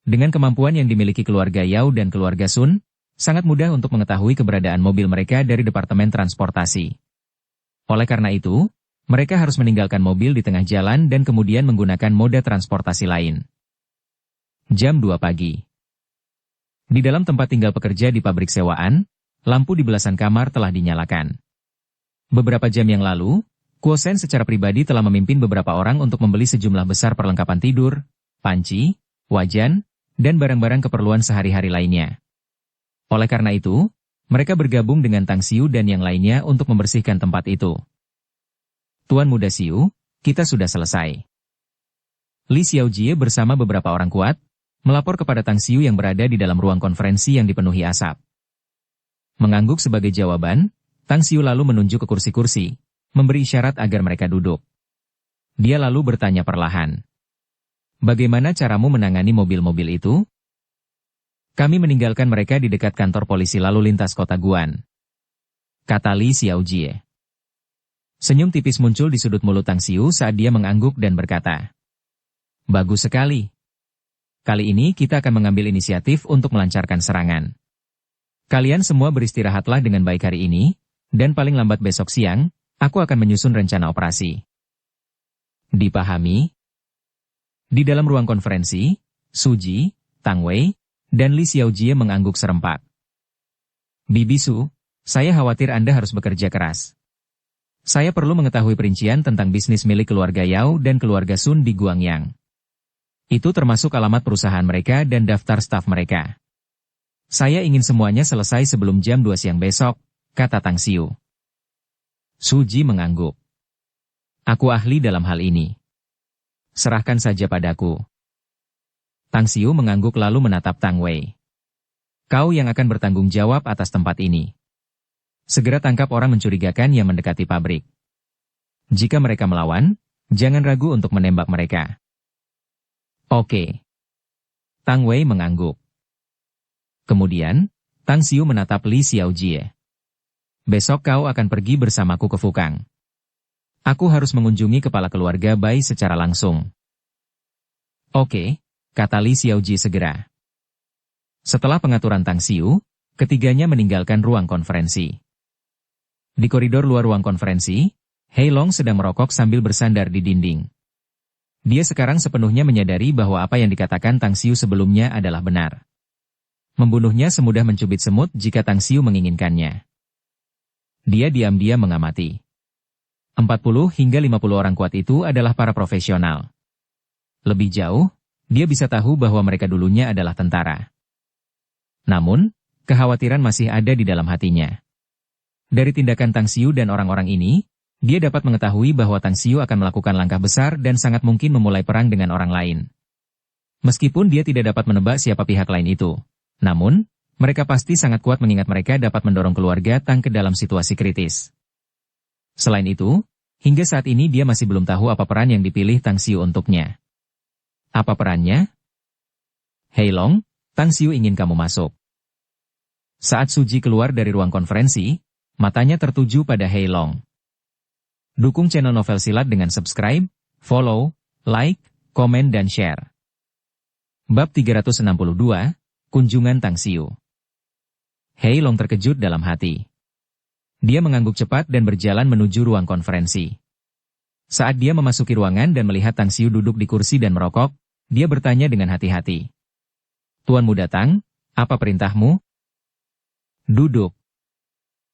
Dengan kemampuan yang dimiliki keluarga Yao dan keluarga Sun, sangat mudah untuk mengetahui keberadaan mobil mereka dari Departemen Transportasi. Oleh karena itu, mereka harus meninggalkan mobil di tengah jalan dan kemudian menggunakan moda transportasi lain. Jam 2 pagi. Di dalam tempat tinggal pekerja di pabrik sewaan, lampu di belasan kamar telah dinyalakan. Beberapa jam yang lalu, Kuo Shen secara pribadi telah memimpin beberapa orang untuk membeli sejumlah besar perlengkapan tidur, panci, wajan, dan barang-barang keperluan sehari-hari lainnya. Oleh karena itu, mereka bergabung dengan Tang Xiu dan yang lainnya untuk membersihkan tempat itu. Tuan Muda Xiu, kita sudah selesai. Li Xiaojie bersama beberapa orang kuat, melapor kepada Tang Xiu yang berada di dalam ruang konferensi yang dipenuhi asap. Mengangguk sebagai jawaban, Tang Xiu lalu menunjuk ke kursi-kursi, memberi isyarat agar mereka duduk. Dia lalu bertanya perlahan. Bagaimana caramu menangani mobil-mobil itu? Kami meninggalkan mereka di dekat kantor polisi lalu lintas kota Guan, kata Li Xiaojie. Senyum tipis muncul di sudut mulut Tang Xiu saat dia mengangguk dan berkata, bagus sekali. Kali ini kita akan mengambil inisiatif untuk melancarkan serangan. Kalian semua beristirahatlah dengan baik hari ini, dan paling lambat besok siang, aku akan menyusun rencana operasi. Dipahami? Di dalam ruang konferensi, Suji, Tang Wei, dan Li Xiaojie mengangguk serempak. Bibi Su, saya khawatir Anda harus bekerja keras. Saya perlu mengetahui perincian tentang bisnis milik keluarga Yao dan keluarga Sun di Guangyang. Itu termasuk alamat perusahaan mereka dan daftar staf mereka. Saya ingin semuanya selesai sebelum jam 2 siang besok, kata Tang Xiu. Suji mengangguk. Aku ahli dalam hal ini. Serahkan saja padaku. Tang Xiu mengangguk lalu menatap Tang Wei. Kau yang akan bertanggung jawab atas tempat ini. Segera tangkap orang mencurigakan yang mendekati pabrik. Jika mereka melawan, jangan ragu untuk menembak mereka. Oke. Tang Wei mengangguk. Kemudian, Tang Xiu menatap Li Xiaojie. Besok kau akan pergi bersamaku ke Fukang. Aku harus mengunjungi kepala keluarga Bai secara langsung. Oke, kata Li Xiaojie segera. Setelah pengaturan Tang Xiu, ketiganya meninggalkan ruang konferensi. Di koridor luar ruang konferensi, Hei Long sedang merokok sambil bersandar di dinding. Dia sekarang sepenuhnya menyadari bahwa apa yang dikatakan Tang Xiu sebelumnya adalah benar. Membunuhnya semudah mencubit semut jika Tang Xiu menginginkannya. Dia diam-diam mengamati. 40 hingga 50 orang kuat itu adalah para profesional. Lebih jauh, dia bisa tahu bahwa mereka dulunya adalah tentara. Namun, kekhawatiran masih ada di dalam hatinya. Dari tindakan Tang Xiu dan orang-orang ini, dia dapat mengetahui bahwa Tang Xiu akan melakukan langkah besar dan sangat mungkin memulai perang dengan orang lain. Meskipun dia tidak dapat menebak siapa pihak lain itu, namun, mereka pasti sangat kuat mengingat mereka dapat mendorong keluarga Tang ke dalam situasi kritis. Selain itu, hingga saat ini dia masih belum tahu apa peran yang dipilih Tang Xiu untuknya. Apa perannya? Hei Long, Tang Xiu ingin kamu masuk. Saat Suji keluar dari ruang konferensi, matanya tertuju pada Hei Long. Dukung channel Novel Silat dengan subscribe, follow, like, komen dan share. Bab 362, Kunjungan Tang Xiu. Hei Long terkejut dalam hati. Dia mengangguk cepat dan berjalan menuju ruang konferensi. Saat dia memasuki ruangan dan melihat Tang Xiu duduk di kursi dan merokok, dia bertanya dengan hati-hati. Tuan Muda Tang, apa perintahmu? Duduk.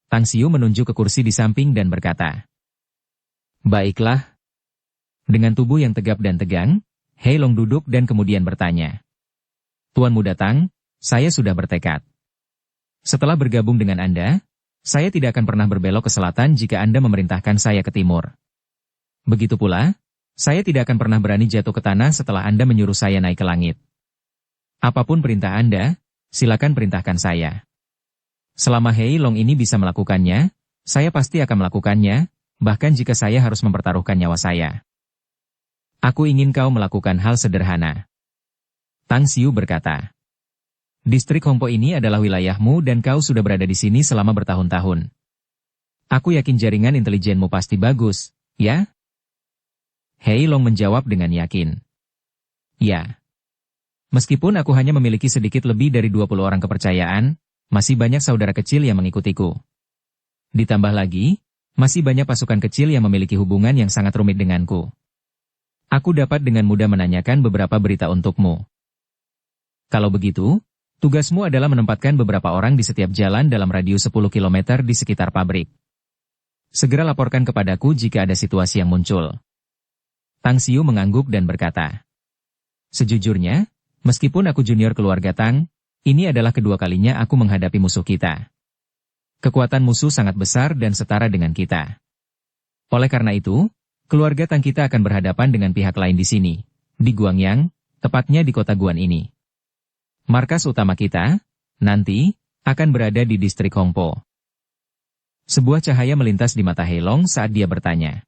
Tang Xiu menunjuk ke kursi di samping dan berkata. Baiklah. Dengan tubuh yang tegap dan tegang, Hei Long duduk dan kemudian bertanya. Tuan Muda Tang, saya sudah bertekad. Setelah bergabung dengan Anda, saya tidak akan pernah berbelok ke selatan jika Anda memerintahkan saya ke timur. Begitu pula, Saya tidak akan pernah berani jatuh ke tanah setelah Anda menyuruh saya naik ke langit. Apapun perintah Anda, silakan perintahkan saya. Selama Hei Long ini bisa melakukannya, saya pasti akan melakukannya, bahkan jika saya harus mempertaruhkan nyawa saya. Aku ingin kau melakukan hal sederhana. Tang Xiu berkata. Distrik Hongpo ini adalah wilayahmu dan kau sudah berada di sini selama bertahun-tahun. Aku yakin jaringan intelijenmu pasti bagus, ya? Hei Long menjawab dengan yakin. Ya. Meskipun aku hanya memiliki sedikit lebih dari 20 orang kepercayaan, masih banyak saudara kecil yang mengikutiku. Ditambah lagi, masih banyak pasukan kecil yang memiliki hubungan yang sangat rumit denganku. Aku dapat dengan mudah menanyakan beberapa berita untukmu. Kalau begitu, tugasmu adalah menempatkan beberapa orang di setiap jalan dalam radius 10 km di sekitar pabrik. Segera laporkan kepadaku jika ada situasi yang muncul. Tang Xiu mengangguk dan berkata, sejujurnya, meskipun aku junior keluarga Tang, ini adalah kedua kalinya aku menghadapi musuh kita. Kekuatan musuh sangat besar dan setara dengan kita. Oleh karena itu, keluarga Tang kita akan berhadapan dengan pihak lain di sini, di Guangyang, tepatnya di kota Guan ini. Markas utama kita, nanti, akan berada di distrik Hongpo. Sebuah cahaya melintas di mata Hei Long saat dia bertanya.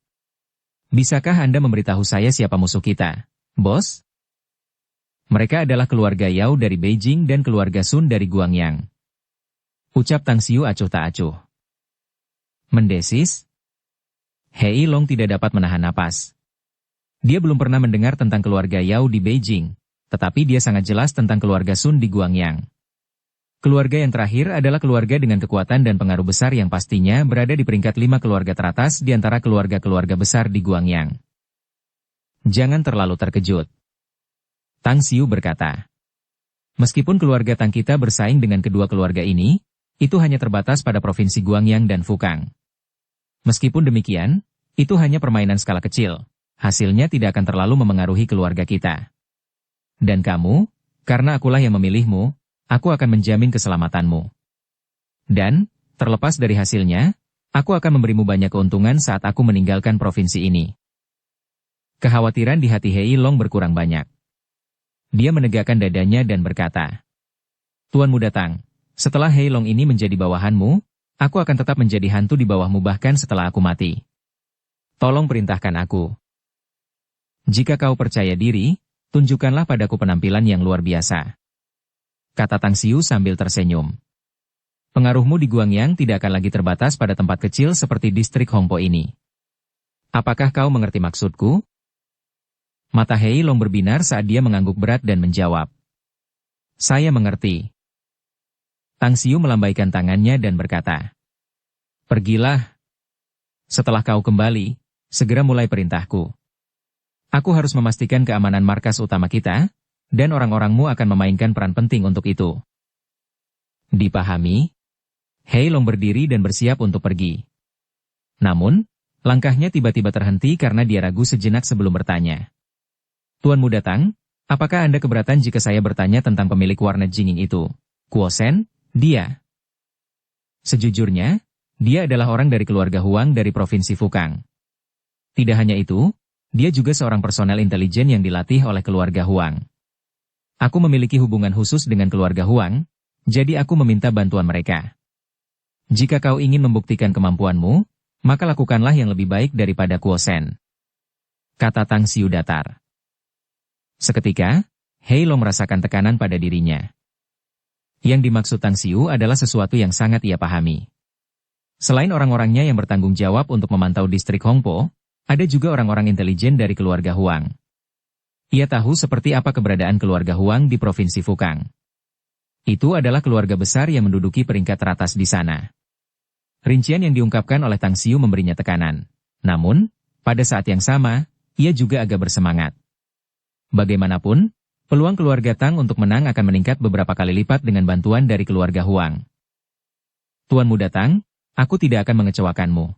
Bisakah Anda memberitahu saya siapa musuh kita, bos? Mereka adalah keluarga Yao dari Beijing dan keluarga Sun dari Guangyang. Ucap Tang Xiu acuh tak acuh. Mendesis? Hei Long tidak dapat menahan napas. Dia belum pernah mendengar tentang keluarga Yao di Beijing, tetapi dia sangat jelas tentang keluarga Sun di Guangyang. Keluarga yang terakhir adalah keluarga dengan kekuatan dan pengaruh besar yang pastinya berada di peringkat 5 keluarga teratas di antara keluarga-keluarga besar di Guangyang. Jangan terlalu terkejut. Tang Xiu berkata. Meskipun keluarga Tang kita bersaing dengan kedua keluarga ini, itu hanya terbatas pada provinsi Guangyang dan Fukang. Meskipun demikian, itu hanya permainan skala kecil, hasilnya tidak akan terlalu memengaruhi keluarga kita. Dan kamu, karena akulah yang memilihmu, aku akan menjamin keselamatanmu. Dan, terlepas dari hasilnya, aku akan memberimu banyak keuntungan saat aku meninggalkan provinsi ini. Kekhawatiran di hati Hei Long berkurang banyak. Dia menegakkan dadanya dan berkata, Tuan Muda Tang, setelah Hei Long ini menjadi bawahanmu, aku akan tetap menjadi hantu di bawahmu bahkan setelah aku mati. Tolong perintahkan aku. Jika kau percaya diri, tunjukkanlah padaku penampilan yang luar biasa. Kata Tang Xiu sambil tersenyum. Pengaruhmu di Guangyang tidak akan lagi terbatas pada tempat kecil seperti distrik Hongpo ini. Apakah kau mengerti maksudku? Mata Hei Long berbinar saat dia mengangguk berat dan menjawab. Saya mengerti. Tang Xiu melambaikan tangannya dan berkata. Pergilah. Setelah kau kembali, segera mulai perintahku. Aku harus memastikan keamanan markas utama kita, dan orang-orangmu akan memainkan peran penting untuk itu. Dipahami? Hei Long berdiri dan bersiap untuk pergi. Namun, langkahnya tiba-tiba terhenti karena dia ragu sejenak sebelum bertanya. Tuan Muda Tang, apakah Anda keberatan jika saya bertanya tentang pemilik warnet jinging itu? Kuo Shen, dia. Sejujurnya, dia adalah orang dari keluarga Huang dari Provinsi Fukang. Tidak hanya itu, dia juga seorang personel intelijen yang dilatih oleh keluarga Huang. Aku memiliki hubungan khusus dengan keluarga Huang, jadi aku meminta bantuan mereka. Jika kau ingin membuktikan kemampuanmu, maka lakukanlah yang lebih baik daripada Kuo Shen. Kata Tang Xiu datar. Seketika, Hei Long merasakan tekanan pada dirinya. Yang dimaksud Tang Xiu adalah sesuatu yang sangat ia pahami. Selain orang-orangnya yang bertanggung jawab untuk memantau distrik Hongpo, ada juga orang-orang intelijen dari keluarga Huang. Ia tahu seperti apa keberadaan keluarga Huang di Provinsi Fukang. Itu adalah keluarga besar yang menduduki peringkat teratas di sana. Rincian yang diungkapkan oleh Tang Xiu memberinya tekanan. Namun, pada saat yang sama, ia juga agak bersemangat. Bagaimanapun, peluang keluarga Tang untuk menang akan meningkat beberapa kali lipat dengan bantuan dari keluarga Huang. Tuan Muda Tang, aku tidak akan mengecewakanmu.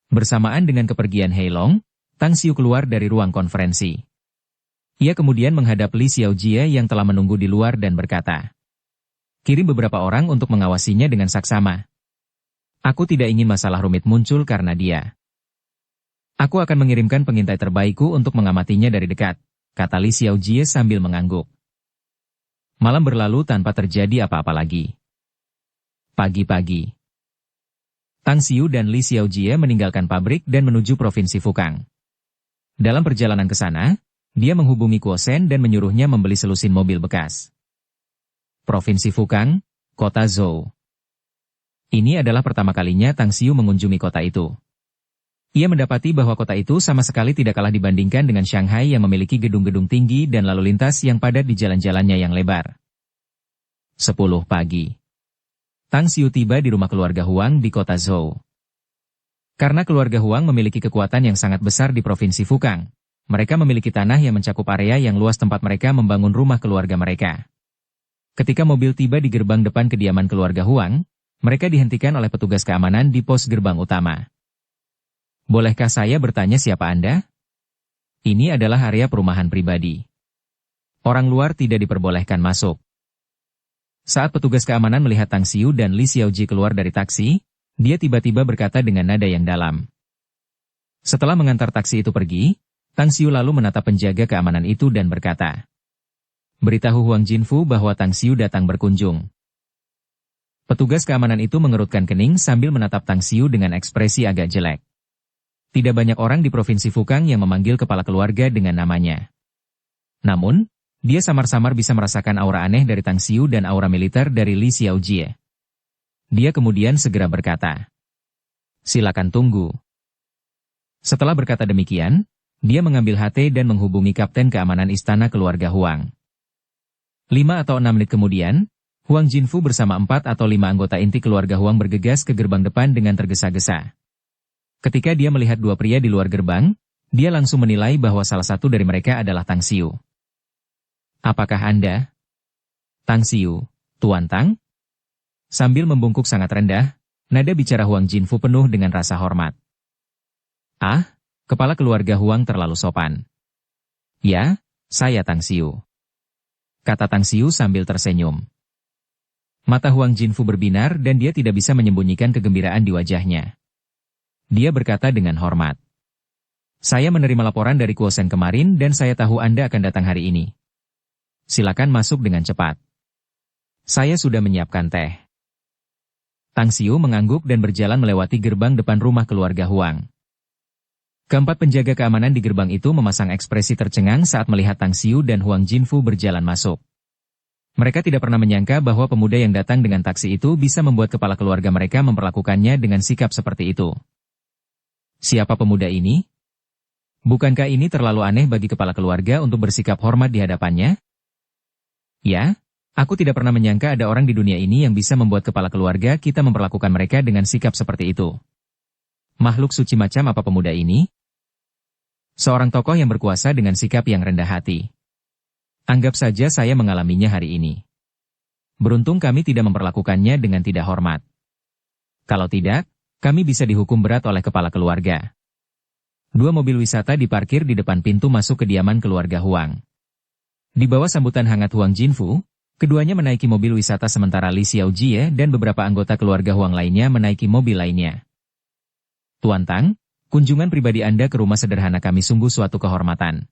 Bersamaan dengan kepergian Hei Long, Tang Xiu keluar dari ruang konferensi. Ia kemudian menghadap Li Xiaojie yang telah menunggu di luar dan berkata, kirim beberapa orang untuk mengawasinya dengan saksama. Aku tidak ingin masalah rumit muncul karena dia. Aku akan mengirimkan pengintai terbaikku untuk mengamatinya dari dekat, kata Li Xiaojie sambil mengangguk. Malam berlalu tanpa terjadi apa-apa lagi. Pagi-pagi, Tang Xiu dan Li Xiaojie meninggalkan pabrik dan menuju Provinsi Fukang. Dalam perjalanan ke sana, dia menghubungi Kuo Shen dan menyuruhnya membeli selusin mobil bekas. Provinsi Fukang, Kota Zhou. Ini adalah pertama kalinya Tang Xiu mengunjungi kota itu. Ia mendapati bahwa kota itu sama sekali tidak kalah dibandingkan dengan Shanghai yang memiliki gedung-gedung tinggi dan lalu lintas yang padat di jalan-jalannya yang lebar. 10 pagi. Tang Xiu tiba di rumah keluarga Huang di kota Zhou. Karena keluarga Huang memiliki kekuatan yang sangat besar di Provinsi Fukang, mereka memiliki tanah yang mencakup area yang luas tempat mereka membangun rumah keluarga mereka. Ketika mobil tiba di gerbang depan kediaman keluarga Huang, mereka dihentikan oleh petugas keamanan di pos gerbang utama. Bolehkah saya bertanya siapa Anda? Ini adalah area perumahan pribadi. Orang luar tidak diperbolehkan masuk. Saat petugas keamanan melihat Tang Xiu dan Li Xiaojie keluar dari taksi, dia tiba-tiba berkata dengan nada yang dalam. Setelah mengantar taksi itu pergi, Tang Xiu lalu menatap penjaga keamanan itu dan berkata, "Beritahu Huang Jinfu bahwa Tang Xiu datang berkunjung." Petugas keamanan itu mengerutkan kening sambil menatap Tang Xiu dengan ekspresi agak jelek. Tidak banyak orang di Provinsi Fukang yang memanggil kepala keluarga dengan namanya. Namun, dia samar-samar bisa merasakan aura aneh dari Tang Xiu dan aura militer dari Li Xiaojie. Dia kemudian segera berkata, "Silakan tunggu." Setelah berkata demikian, dia mengambil HT dan menghubungi Kapten Keamanan Istana Keluarga Huang. 5 atau 6 menit kemudian, Huang Jinfu bersama 4 atau 5 anggota inti keluarga Huang bergegas ke gerbang depan dengan tergesa-gesa. Ketika dia melihat 2 pria di luar gerbang, dia langsung menilai bahwa salah satu dari mereka adalah Tang Xiu. "Apakah Anda?" "Tang Xiu, Tuan Tang?" Sambil membungkuk sangat rendah, nada bicara Huang Jinfu penuh dengan rasa hormat. "Ah, kepala keluarga Huang terlalu sopan." "Ya, saya Tang Xiu," kata Tang Xiu sambil tersenyum. Mata Huang Jinfu berbinar dan dia tidak bisa menyembunyikan kegembiraan di wajahnya. Dia berkata dengan hormat, "Saya menerima laporan dari Kuo Shen kemarin dan saya tahu Anda akan datang hari ini. Silakan masuk dengan cepat. Saya sudah menyiapkan teh." Tang Xiu mengangguk dan berjalan melewati gerbang depan rumah keluarga Huang. Keempat penjaga keamanan di gerbang itu memasang ekspresi tercengang saat melihat Tang Xiu dan Huang Jinfu berjalan masuk. Mereka tidak pernah menyangka bahwa pemuda yang datang dengan taksi itu bisa membuat kepala keluarga mereka memperlakukannya dengan sikap seperti itu. Siapa pemuda ini? Bukankah ini terlalu aneh bagi kepala keluarga untuk bersikap hormat di hadapannya? Ya, aku tidak pernah menyangka ada orang di dunia ini yang bisa membuat kepala keluarga kita memperlakukan mereka dengan sikap seperti itu. Makhluk suci macam apa pemuda ini? Seorang tokoh yang berkuasa dengan sikap yang rendah hati. Anggap saja saya mengalaminya hari ini. Beruntung kami tidak memperlakukannya dengan tidak hormat. Kalau tidak, kami bisa dihukum berat oleh kepala keluarga. 2 mobil wisata diparkir di depan pintu masuk kediaman keluarga Huang. Di bawah sambutan hangat Huang Jinfu, keduanya menaiki mobil wisata sementara Li Xiaojie dan beberapa anggota keluarga Huang lainnya menaiki mobil lainnya. "Tuan Tang, kunjungan pribadi Anda ke rumah sederhana kami sungguh suatu kehormatan.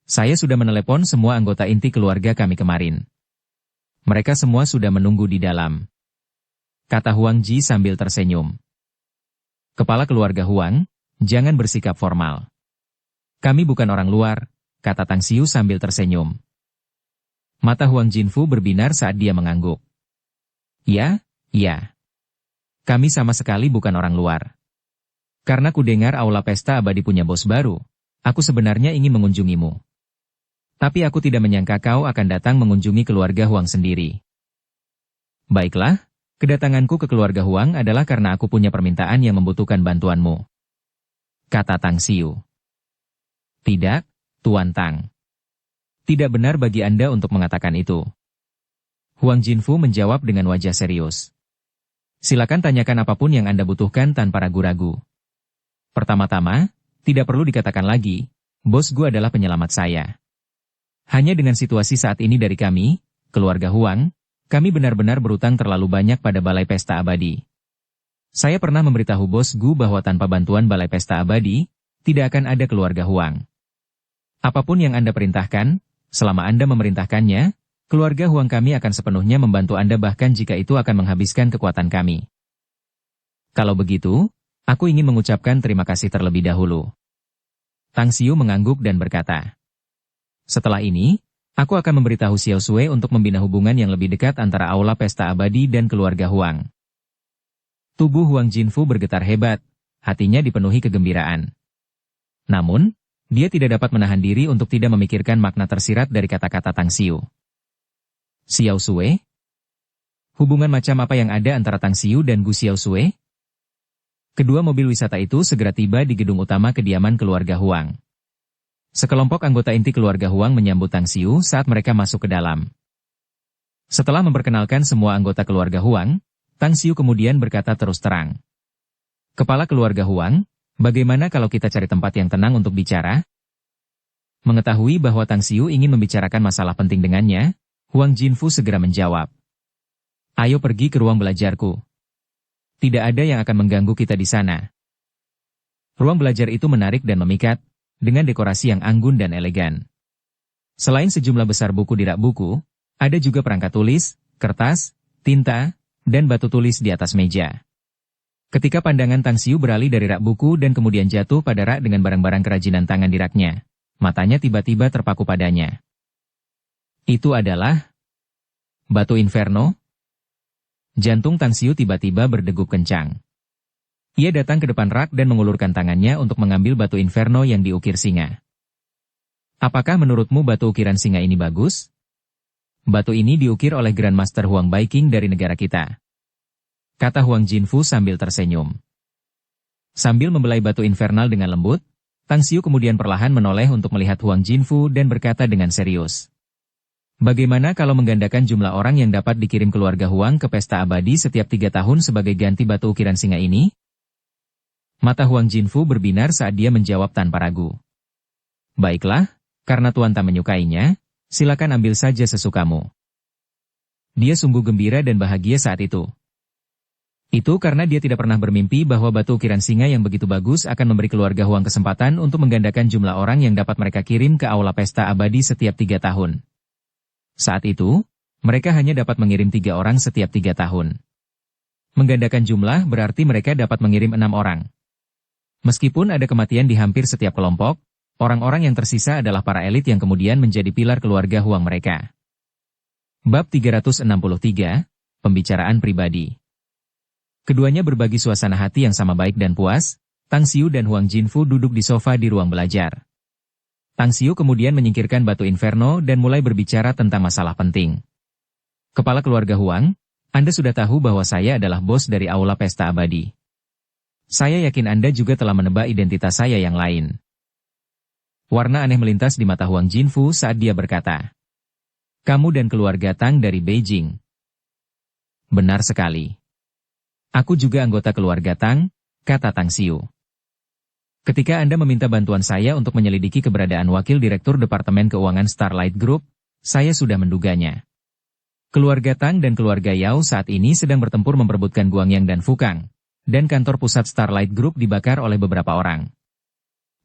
Saya sudah menelepon semua anggota inti keluarga kami kemarin. Mereka semua sudah menunggu di dalam," kata Huang Ji sambil tersenyum. "Kepala keluarga Huang, jangan bersikap formal. Kami bukan orang luar," kata Tang Xiu sambil tersenyum. Mata Huang Jinfu berbinar saat dia mengangguk. "Ya, ya. Kami sama sekali bukan orang luar. Karena ku dengar Aula Pesta Abadi punya bos baru, aku sebenarnya ingin mengunjungimu. Tapi aku tidak menyangka kau akan datang mengunjungi keluarga Huang sendiri." "Baiklah. Kedatanganku ke keluarga Huang adalah karena aku punya permintaan yang membutuhkan bantuanmu," kata Tang Xiu. "Tidak, Tuan Tang. Tidak benar bagi Anda untuk mengatakan itu." Huang Jinfu menjawab dengan wajah serius. "Silakan tanyakan apapun yang Anda butuhkan tanpa ragu-ragu. Pertama-tama, tidak perlu dikatakan lagi, bos gue adalah penyelamat saya. Hanya dengan situasi saat ini dari kami, keluarga Huang, kami benar-benar berutang terlalu banyak pada Balai Pesta Abadi. Saya pernah memberitahu bos Gu bahwa tanpa bantuan Balai Pesta Abadi, tidak akan ada keluarga Huang. Apapun yang Anda perintahkan, selama Anda memerintahkannya, keluarga Huang kami akan sepenuhnya membantu Anda bahkan jika itu akan menghabiskan kekuatan kami. Kalau begitu, aku ingin mengucapkan terima kasih terlebih dahulu. Tang Xiu mengangguk dan berkata, setelah ini, aku akan memberitahu Xiao Sui untuk membina hubungan yang lebih dekat antara Aula Pesta Abadi dan keluarga Huang. Tubuh Huang Jinfu bergetar hebat, hatinya dipenuhi kegembiraan. Namun, dia tidak dapat menahan diri untuk tidak memikirkan makna tersirat dari kata-kata Tang Xiu. Xiao Sui? Hubungan macam apa yang ada antara Tang Xiu dan Gu Xiao Sui? Kedua mobil wisata itu segera tiba di gedung utama kediaman keluarga Huang. Sekelompok anggota inti keluarga Huang menyambut Tang Xiu saat mereka masuk ke dalam. Setelah memperkenalkan semua anggota keluarga Huang, Tang Xiu kemudian berkata terus terang. Kepala keluarga Huang, bagaimana kalau kita cari tempat yang tenang untuk bicara? Mengetahui bahwa Tang Xiu ingin membicarakan masalah penting dengannya, Huang Jinfu segera menjawab. Ayo pergi ke ruang belajarku. Tidak ada yang akan mengganggu kita di sana. Ruang belajar itu menarik dan memikat, dengan dekorasi yang anggun dan elegan. Selain sejumlah besar buku di rak buku, ada juga perangkat tulis, kertas, tinta, dan batu tulis di atas meja. Ketika pandangan Tang Xiu beralih dari rak buku dan kemudian jatuh pada rak dengan barang-barang kerajinan tangan di raknya, matanya tiba-tiba terpaku padanya. Itu adalah batu inferno? Jantung Tang Xiu tiba-tiba berdegup kencang. Ia datang ke depan rak dan mengulurkan tangannya untuk mengambil batu inferno yang diukir singa. Apakah menurutmu batu ukiran singa ini bagus? Batu ini diukir oleh Grandmaster Huang Baiking dari negara kita. Kata Huang Jinfu sambil tersenyum. Sambil membelai batu infernal dengan lembut, Tang Xiu kemudian perlahan menoleh untuk melihat Huang Jinfu dan berkata dengan serius. Bagaimana kalau menggandakan jumlah orang yang dapat dikirim keluarga Huang ke pesta abadi setiap 3 tahun sebagai ganti batu ukiran singa ini? Mata Huang Jinfu berbinar saat dia menjawab tanpa ragu. Baiklah, karena Tuan tak menyukainya, silakan ambil saja sesukamu. Dia sungguh gembira dan bahagia saat itu. Itu karena dia tidak pernah bermimpi bahwa batu ukiran singa yang begitu bagus akan memberi keluarga Huang kesempatan untuk menggandakan jumlah orang yang dapat mereka kirim ke aula pesta abadi setiap 3 tahun. Saat itu, mereka hanya dapat mengirim 3 orang setiap 3 tahun. Menggandakan jumlah berarti mereka dapat mengirim 6 orang. Meskipun ada kematian di hampir setiap kelompok, orang-orang yang tersisa adalah para elit yang kemudian menjadi pilar keluarga Huang mereka. Bab 363, Pembicaraan Pribadi. Keduanya berbagi suasana hati yang sama baik dan puas. Tang Xiu dan Huang Jinfu duduk di sofa di ruang belajar. Tang Xiu kemudian menyingkirkan batu inferno dan mulai berbicara tentang masalah penting. Kepala keluarga Huang, Anda sudah tahu bahwa saya adalah bos dari aula pesta abadi. Saya yakin Anda juga telah menebak identitas saya yang lain. Warna aneh melintas di mata Huang Jinfu saat dia berkata, kamu dan keluarga Tang dari Beijing. Benar sekali. Aku juga anggota keluarga Tang, kata Tang Xiu. Ketika Anda meminta bantuan saya untuk menyelidiki keberadaan Wakil Direktur Departemen Keuangan Starlight Group, saya sudah menduganya. Keluarga Tang dan keluarga Yao saat ini sedang bertempur memperebutkan Guangyang dan Fukang, dan kantor pusat Starlight Group dibakar oleh beberapa orang.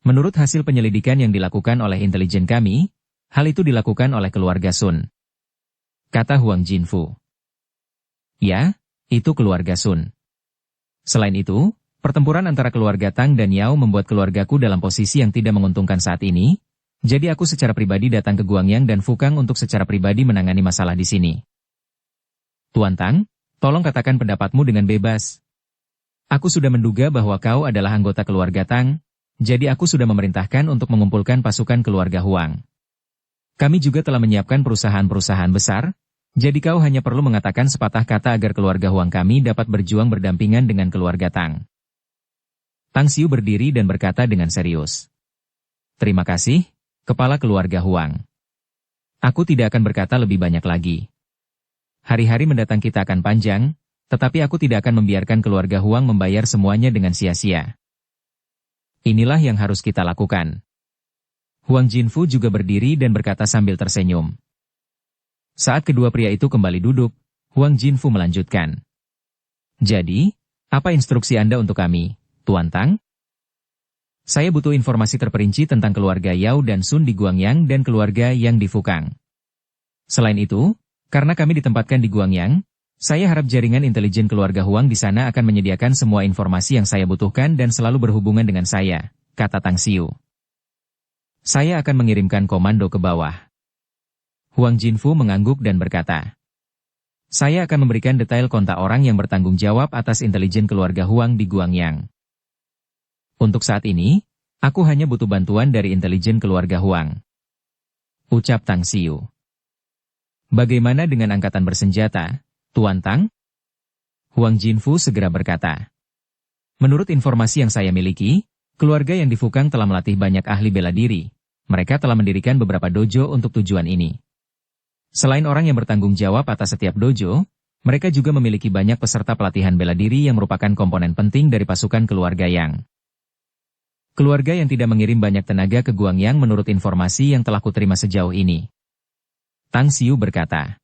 Menurut hasil penyelidikan yang dilakukan oleh intelijen kami, hal itu dilakukan oleh keluarga Sun. Kata Huang Jinfu. Ya, itu keluarga Sun. Selain itu, pertempuran antara keluarga Tang dan Yao membuat keluargaku dalam posisi yang tidak menguntungkan saat ini, jadi aku secara pribadi datang ke Guangyang dan Fukang untuk secara pribadi menangani masalah di sini. Tuan Tang, tolong katakan pendapatmu dengan bebas. Aku sudah menduga bahwa kau adalah anggota keluarga Tang, jadi aku sudah memerintahkan untuk mengumpulkan pasukan keluarga Huang. Kami juga telah menyiapkan perusahaan-perusahaan besar, jadi kau hanya perlu mengatakan sepatah kata agar keluarga Huang kami dapat berjuang berdampingan dengan keluarga Tang. Tang Xiu berdiri dan berkata dengan serius. Terima kasih, Kepala Keluarga Huang. Aku tidak akan berkata lebih banyak lagi. Hari-hari mendatang kita akan panjang, tetapi aku tidak akan membiarkan keluarga Huang membayar semuanya dengan sia-sia. Inilah yang harus kita lakukan. Huang Jinfu juga berdiri dan berkata sambil tersenyum. Saat kedua pria itu kembali duduk, Huang Jinfu melanjutkan. Jadi, apa instruksi Anda untuk kami, Tuan Tang? Saya butuh informasi terperinci tentang keluarga Yao dan Sun di Guangyang dan keluarga Yang di Fukang. Selain itu, karena kami ditempatkan di Guangyang, saya harap jaringan intelijen keluarga Huang di sana akan menyediakan semua informasi yang saya butuhkan dan selalu berhubungan dengan saya, kata Tang Xiu. Saya akan mengirimkan komando ke bawah. Huang Jinfu mengangguk dan berkata, saya akan memberikan detail kontak orang yang bertanggung jawab atas intelijen keluarga Huang di Guangyang. Untuk saat ini, aku hanya butuh bantuan dari intelijen keluarga Huang. Ucap Tang Xiu. Bagaimana dengan angkatan bersenjata, Tuan Tang? Huang Jinfu segera berkata. Menurut informasi yang saya miliki, keluarga yang di Fukang telah melatih banyak ahli bela diri. Mereka telah mendirikan beberapa dojo untuk tujuan ini. Selain orang yang bertanggung jawab atas setiap dojo, mereka juga memiliki banyak peserta pelatihan bela diri yang merupakan komponen penting dari pasukan keluarga Yang. Keluarga yang tidak mengirim banyak tenaga ke Guangyang menurut informasi yang telah kuterima sejauh ini. Tang Xiu berkata.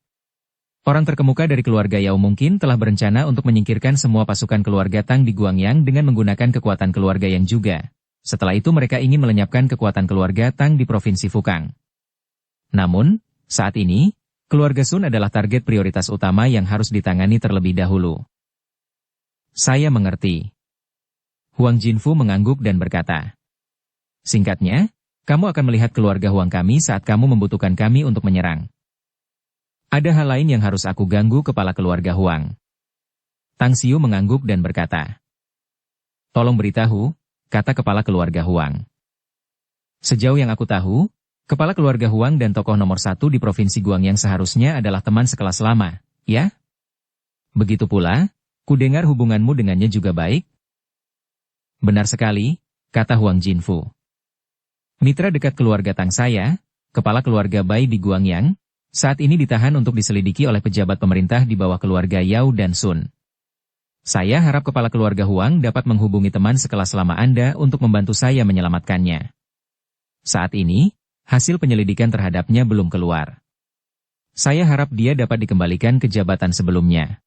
Orang terkemuka dari keluarga Yao mungkin telah berencana untuk menyingkirkan semua pasukan keluarga Tang di Guangyang dengan menggunakan kekuatan keluarga Yang juga. Setelah itu mereka ingin melenyapkan kekuatan keluarga Tang di Provinsi Fukang. Namun, saat ini, keluarga Sun adalah target prioritas utama yang harus ditangani terlebih dahulu. Saya mengerti. Huang Jinfu mengangguk dan berkata. Singkatnya, kamu akan melihat keluarga Huang kami saat kamu membutuhkan kami untuk menyerang. Ada hal lain yang harus aku ganggu kepala keluarga Huang. Tang Xiu mengangguk dan berkata. Tolong beritahu, kata kepala keluarga Huang. Sejauh yang aku tahu, kepala keluarga Huang dan tokoh nomor 1 di Provinsi Guangyang seharusnya adalah teman sekelas lama, ya? Begitu pula, ku dengar hubunganmu dengannya juga baik. Benar sekali, kata Huang Jinfu. Mitra dekat keluarga Tang saya, kepala keluarga Bai di Guangyang, saat ini ditahan untuk diselidiki oleh pejabat pemerintah di bawah keluarga Yao dan Sun. Saya harap kepala keluarga Huang dapat menghubungi teman sekelas lama Anda untuk membantu saya menyelamatkannya. Saat ini, hasil penyelidikan terhadapnya belum keluar. Saya harap dia dapat dikembalikan ke jabatan sebelumnya.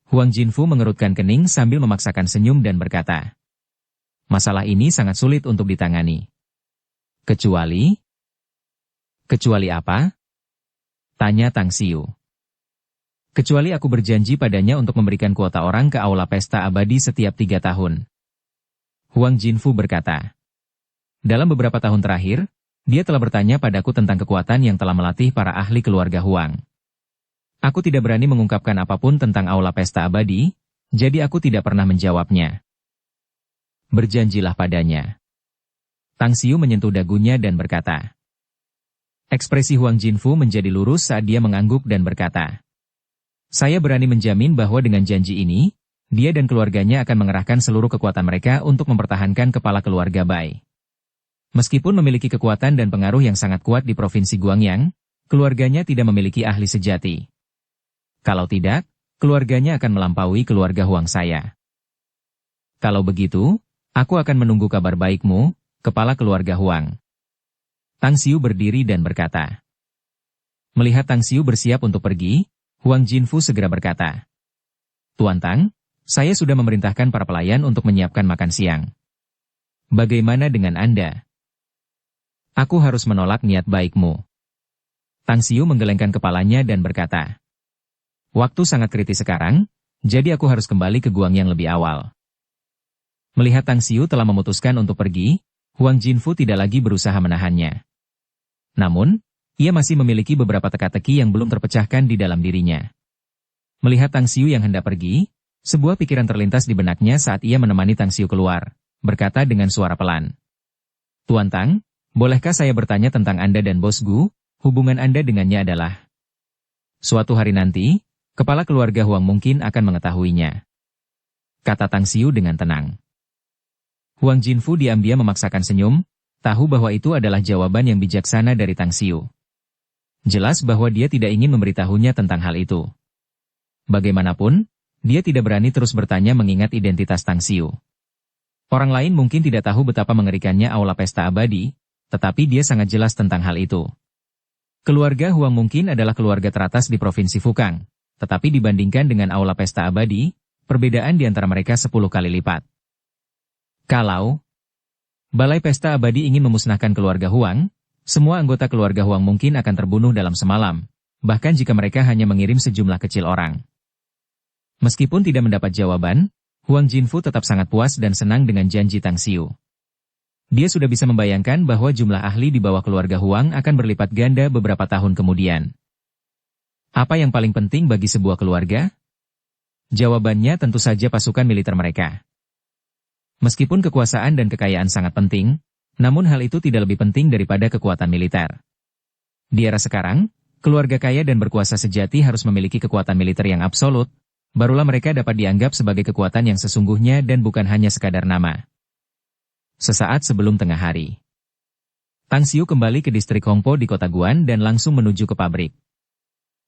Huang Jinfu mengerutkan kening sambil memaksakan senyum dan berkata, masalah ini sangat sulit untuk ditangani. Kecuali apa? Tanya Tang Xiu. Kecuali aku berjanji padanya untuk memberikan kuota orang ke aula pesta abadi setiap 3 tahun. Huang Jinfu berkata. Dalam beberapa tahun terakhir, dia telah bertanya padaku tentang kekuatan yang telah melatih para ahli keluarga Huang. Aku tidak berani mengungkapkan apapun tentang aula pesta abadi, jadi aku tidak pernah menjawabnya. Berjanjilah padanya. Tang Xiu menyentuh dagunya dan berkata. Ekspresi Huang Jinfu menjadi lurus saat dia mengangguk dan berkata. Saya berani menjamin bahwa dengan janji ini, dia dan keluarganya akan mengerahkan seluruh kekuatan mereka untuk mempertahankan kepala keluarga Bai. Meskipun memiliki kekuatan dan pengaruh yang sangat kuat di Provinsi Guangyang, keluarganya tidak memiliki ahli sejati. Kalau tidak, keluarganya akan melampaui keluarga Huang saya. Kalau begitu, aku akan menunggu kabar baikmu, kepala keluarga Huang. Tang Xiu berdiri dan berkata. Melihat Tang Xiu bersiap untuk pergi, Huang Jinfu segera berkata. Tuan Tang, saya sudah memerintahkan para pelayan untuk menyiapkan makan siang. Bagaimana dengan Anda? Aku harus menolak niat baikmu. Tang Xiu menggelengkan kepalanya dan berkata. Waktu sangat kritis sekarang, jadi aku harus kembali ke Guangyang lebih awal. Melihat Tang Xiu telah memutuskan untuk pergi, Huang Jinfu tidak lagi berusaha menahannya. Namun, ia masih memiliki beberapa teka-teki yang belum terpecahkan di dalam dirinya. Melihat Tang Xiu yang hendak pergi, sebuah pikiran terlintas di benaknya saat ia menemani Tang Xiu keluar, berkata dengan suara pelan. Tuan Tang, bolehkah saya bertanya tentang Anda dan Bos Gu? Hubungan Anda dengannya adalah... Suatu hari nanti, kepala keluarga Huang mungkin akan mengetahuinya. Kata Tang Xiu dengan tenang. Huang Jinfu diam-diam memaksakan senyum, tahu bahwa itu adalah jawaban yang bijaksana dari Tang Xiu. Jelas bahwa dia tidak ingin memberitahunya tentang hal itu. Bagaimanapun, dia tidak berani terus bertanya mengingat identitas Tang Xiu. Orang lain mungkin tidak tahu betapa mengerikannya aula pesta abadi, tetapi dia sangat jelas tentang hal itu. Keluarga Huang mungkin adalah keluarga teratas di Provinsi Fukang, tetapi dibandingkan dengan aula pesta abadi, perbedaan di antara mereka 10 kali lipat. Balai Pesta Abadi ingin memusnahkan keluarga Huang. Semua anggota keluarga Huang mungkin akan terbunuh dalam semalam, bahkan jika mereka hanya mengirim sejumlah kecil orang. Meskipun tidak mendapat jawaban, Huang Jinfu tetap sangat puas dan senang dengan janji Tang Xiu. Dia sudah bisa membayangkan bahwa jumlah ahli di bawah keluarga Huang akan berlipat ganda beberapa tahun kemudian. Apa yang paling penting bagi sebuah keluarga? Jawabannya tentu saja pasukan militer mereka. Meskipun kekuasaan dan kekayaan sangat penting, namun hal itu tidak lebih penting daripada kekuatan militer. Di era sekarang, keluarga kaya dan berkuasa sejati harus memiliki kekuatan militer yang absolut, barulah mereka dapat dianggap sebagai kekuatan yang sesungguhnya dan bukan hanya sekadar nama. Sesaat sebelum tengah hari, Tang Xiu kembali ke distrik Hongpo di kota Guan dan langsung menuju ke pabrik.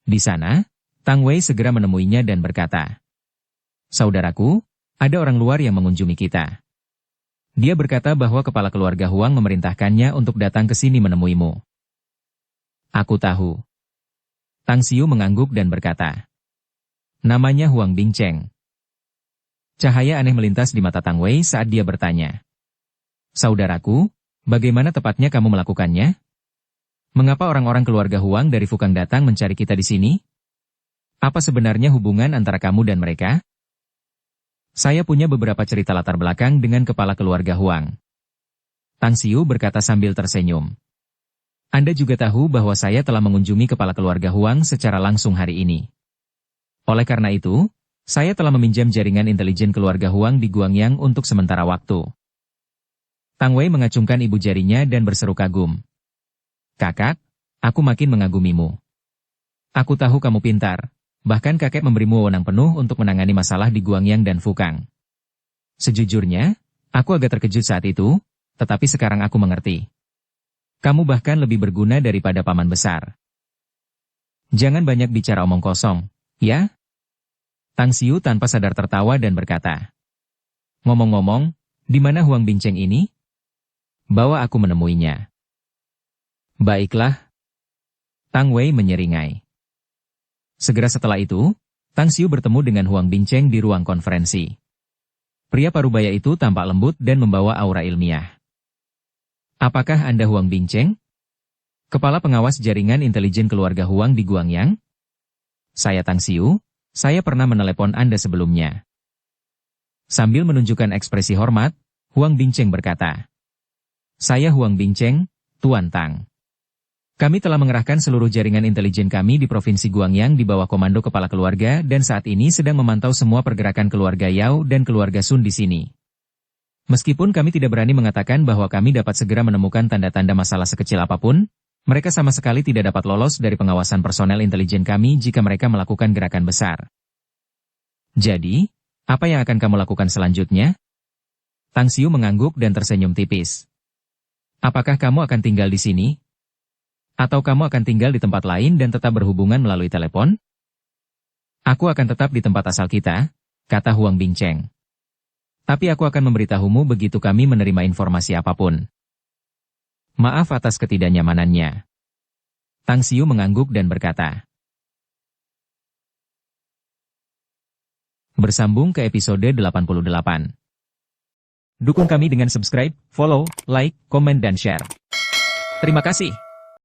Di sana, Tang Wei segera menemuinya dan berkata, "Saudaraku, ada orang luar yang mengunjungi kita. Dia berkata bahwa kepala keluarga Huang memerintahkannya untuk datang ke sini menemuimu." "Aku tahu." Tang Xiu mengangguk dan berkata, "Namanya Huang Bingcheng." Cahaya aneh melintas di mata Tang Wei saat dia bertanya, "Saudaraku, bagaimana tepatnya kamu melakukannya? Mengapa orang-orang keluarga Huang dari Fukang datang mencari kita di sini? Apa sebenarnya hubungan antara kamu dan mereka?" "Saya punya beberapa cerita latar belakang dengan kepala keluarga Huang." Tang Xiu berkata sambil tersenyum. "Anda juga tahu bahwa saya telah mengunjungi kepala keluarga Huang secara langsung hari ini. Oleh karena itu, saya telah meminjam jaringan intelijen keluarga Huang di Guangyang untuk sementara waktu." Tang Wei mengacungkan ibu jarinya dan berseru kagum. "Kakak, aku makin mengagumimu. Aku tahu kamu pintar. Bahkan kakek memberimu wewenang penuh untuk menangani masalah di Guangyang dan Fukang. Sejujurnya, aku agak terkejut saat itu, tetapi sekarang aku mengerti. Kamu bahkan lebih berguna daripada paman besar." "Jangan banyak bicara omong kosong, ya?" Tang Xiu tanpa sadar tertawa dan berkata, "Ngomong-ngomong, di mana Huang Bingcheng ini? Bawa aku menemuinya." "Baiklah." Tang Wei menyeringai. Segera setelah itu, Tang Xiu bertemu dengan Huang Bingcheng di ruang konferensi. Pria parubaya itu tampak lembut dan membawa aura ilmiah. "Apakah Anda Huang Bingcheng? Kepala pengawas jaringan intelijen keluarga Huang di Guangyang?" "Saya Tang Xiu, saya pernah menelepon Anda sebelumnya." Sambil menunjukkan ekspresi hormat, Huang Bingcheng berkata, "Saya Huang Bingcheng, Tuan Tang. Kami telah mengerahkan seluruh jaringan intelijen kami di Provinsi Guangyang di bawah komando kepala keluarga dan saat ini sedang memantau semua pergerakan keluarga Yao dan keluarga Sun di sini. Meskipun kami tidak berani mengatakan bahwa kami dapat segera menemukan tanda-tanda masalah sekecil apapun, mereka sama sekali tidak dapat lolos dari pengawasan personel intelijen kami jika mereka melakukan gerakan besar. Jadi, apa yang akan kamu lakukan selanjutnya?" Tang Xiu mengangguk dan tersenyum tipis. "Apakah kamu akan tinggal di sini? Atau kamu akan tinggal di tempat lain dan tetap berhubungan melalui telepon?" "Aku akan tetap di tempat asal kita," kata Huang Bingcheng. "Tapi aku akan memberitahumu begitu kami menerima informasi apapun." "Maaf atas ketidaknyamanannya." Tang Xiu mengangguk dan berkata. Bersambung ke episode 88. Dukung kami dengan subscribe, follow, like, komen dan share. Terima kasih.